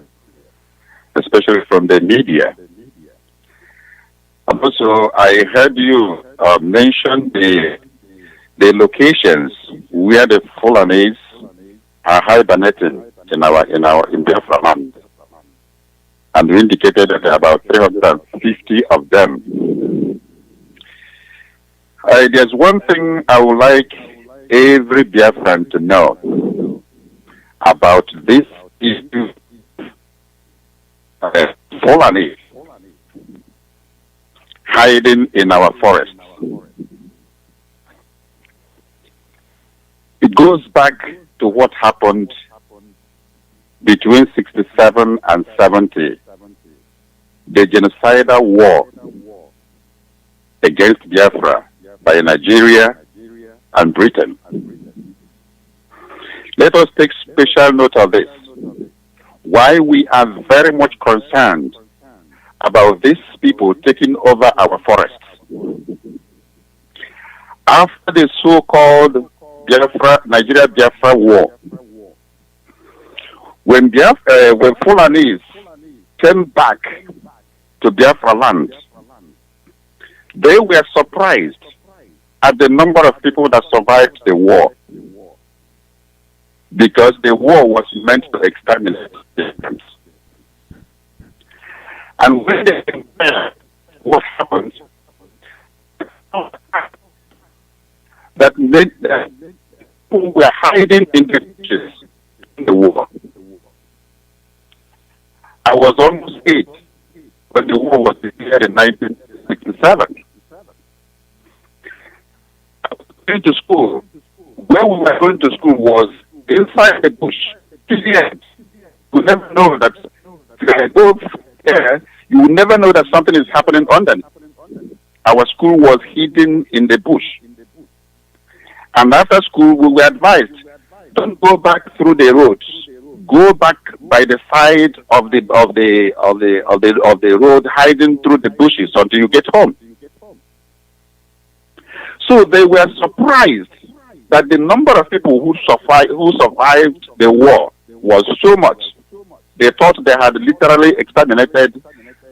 especially from the media. And also, I heard you mention the locations where the Fulanis are hibernating in Biafra land, and you indicated that there are about 350 of them. There's one thing I would like every Biafran to know about this issue. Fulani hiding in our forests. It goes back to what happened between 67 and 70, the genocidal war against Biafra by Nigeria and Britain. Let us take special note of this. Why we are very much concerned about these people taking over our forests. After the so-called Nigeria-Biafra war, when Fulanis came back to Biafra land, they were surprised at the number of people that survived the war, because the war was meant to exterminate Biafrans. And when they compare what happened, that people were hiding in the bushes in the war. I was almost 8 when the war was declared in 1967. I was going to school. Where we were going to school was inside the bush. You never know that if I go there, you will never know that something is happening underneath. Our school was hidden in the bush. And after school, we were advised, don't go back through the roads. Go back by the side of the road, hiding through the bushes until you get home. So they were surprised that the number of people who survived the war was so much. They thought they had literally exterminated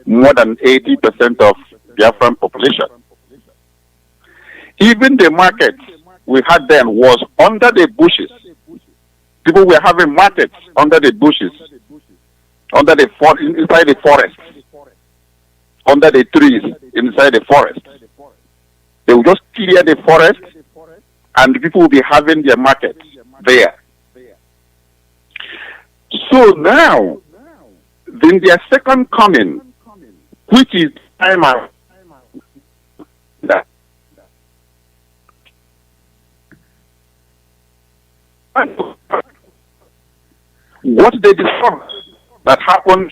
more than 80% of Biafran population. Even the market we had then was under the bushes. People were having markets under the bushes, inside the forest, under the trees, inside the forest. They would just clear the forest, and people will be having their markets there. So now, then their second coming, which is time out, that what they discovered that happened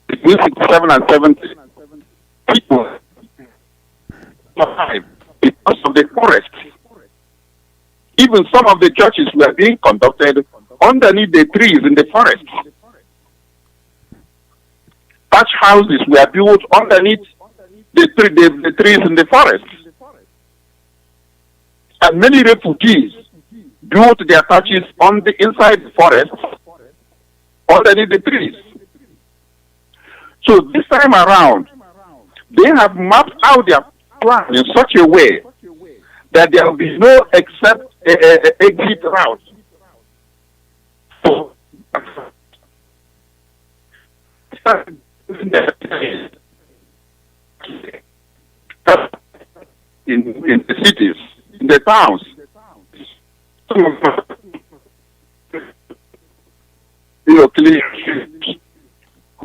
between 67 and 70, people survived because of the forest. Even some of the churches were being conducted underneath the trees in the forest. Thatch houses were built underneath the trees in the forest. And many refugees built their thatches inside the forest, underneath the trees. So this time around, they have mapped out their plan in such a way that there will be no except exit route. So, in the cities, in the towns, clean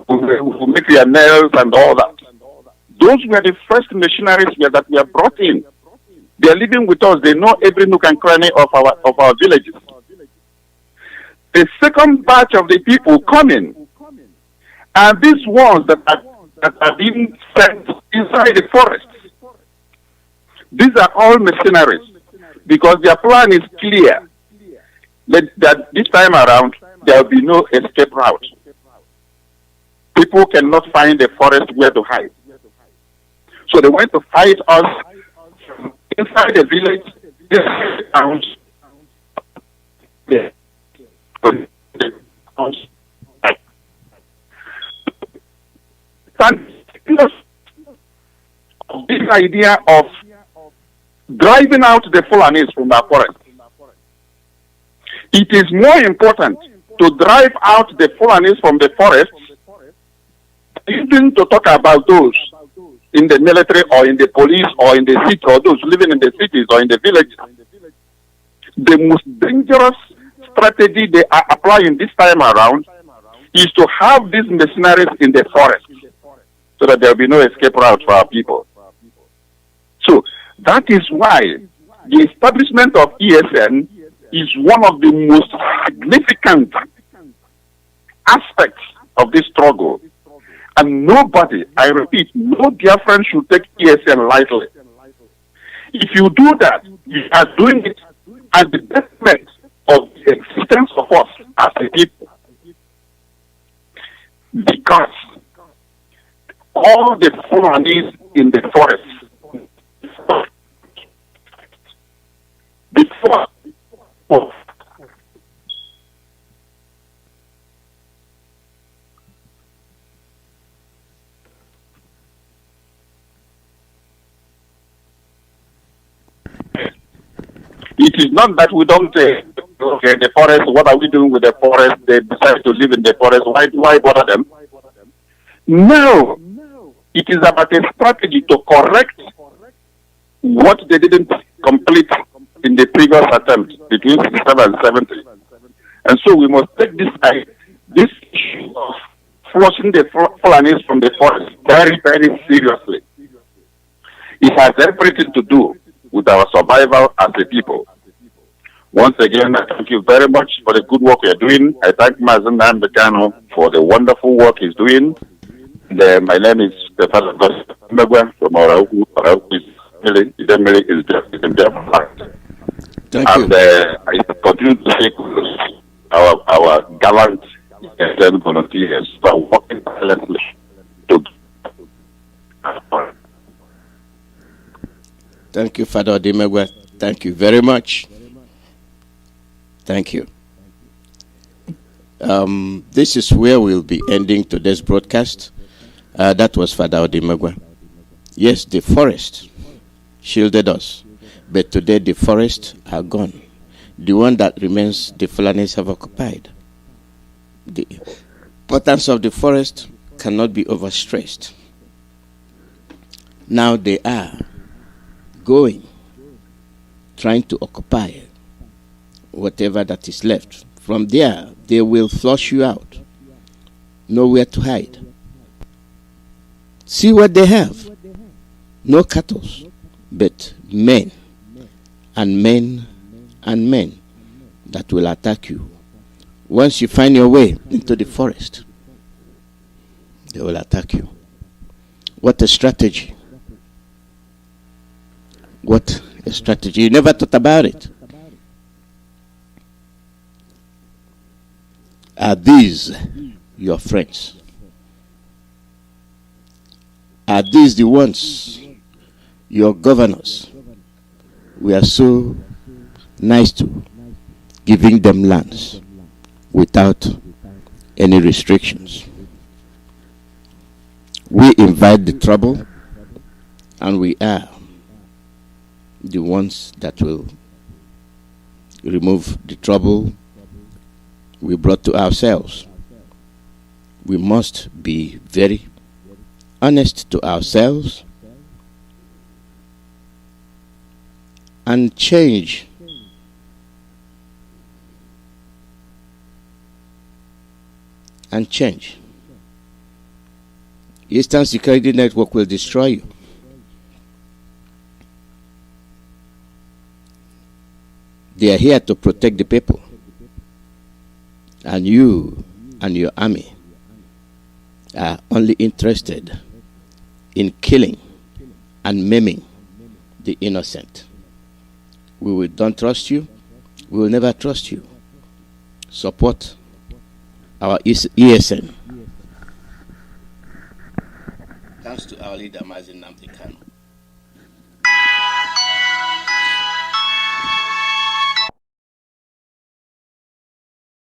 who make their nails and all that. Those were the first missionaries that were brought in. They are living with us. They know every nook and cranny of our villages. The second batch of the people coming are these ones that are being sent inside the forests. These are all mercenaries because their plan is clear. That this time around there will be no escape route. People cannot find a forest where to hide. So they want to fight us from inside the village, inside the towns. This idea of driving out the Fulanis from our forest. It is more important to drive out the Fulanis from the forests, even to talk about those in the military or in the police or in the city or those living in the cities or in the villages. The most dangerous strategy they are applying this time around is to have these mercenaries in the forest so that there will be no escape route for our people. So that is why the establishment of ESN is one of the most significant aspects of this struggle. And nobody, I repeat, no Biafran should take ESN lightly. If you do that, you are doing it at the detriment of the existence of us as a people. Because all the Fulanis in the forest, before it is not that we don't say, okay, the forest, what are we doing with the forest? They decide to live in the forest. Why bother them? No. It is about a strategy to correct what they didn't complete in the previous attempt between 67 and 70. And so we must take this issue of flushing the Fulanis from the forest very, very seriously. It has everything to do with our survival as a people. Once again, I thank you very much for the good work you're doing. I thank Mazi Mbekano for the wonderful work he's doing. My name is Stefan from our family. Is just in Biafra. Thank and you. I continue to say our gallant volunteers who are working tirelessly to. Thank you, Father Odimegwe. Thank you very much. Thank you. This is where we'll be ending today's broadcast. That was Father Odimegwe. Yes, the forest shielded us, but today the forests are gone. The one that remains, the Fulanis have occupied. The importance of the forest cannot be overstressed. Now they are going, trying to occupy whatever that is left. From there, they will flush you out. Nowhere to hide. See what they have. No cattle, but men and men and men that will attack you. Once you find your way into the forest, they will attack you. What a strategy. What a strategy. You never thought about it. Are these your friends? Are these the ones, your governors? We are so nice to giving them lands without any restrictions. We invite the trouble, and we are the ones that will remove the trouble we brought to ourselves. We must be very honest to ourselves and change. Eastern Security Network will destroy you. They are here to protect the people. And you and your army are only interested in killing and maiming the innocent. We don't trust you. We will never trust you. Support our ESN. Thanks to our leader, Mazi.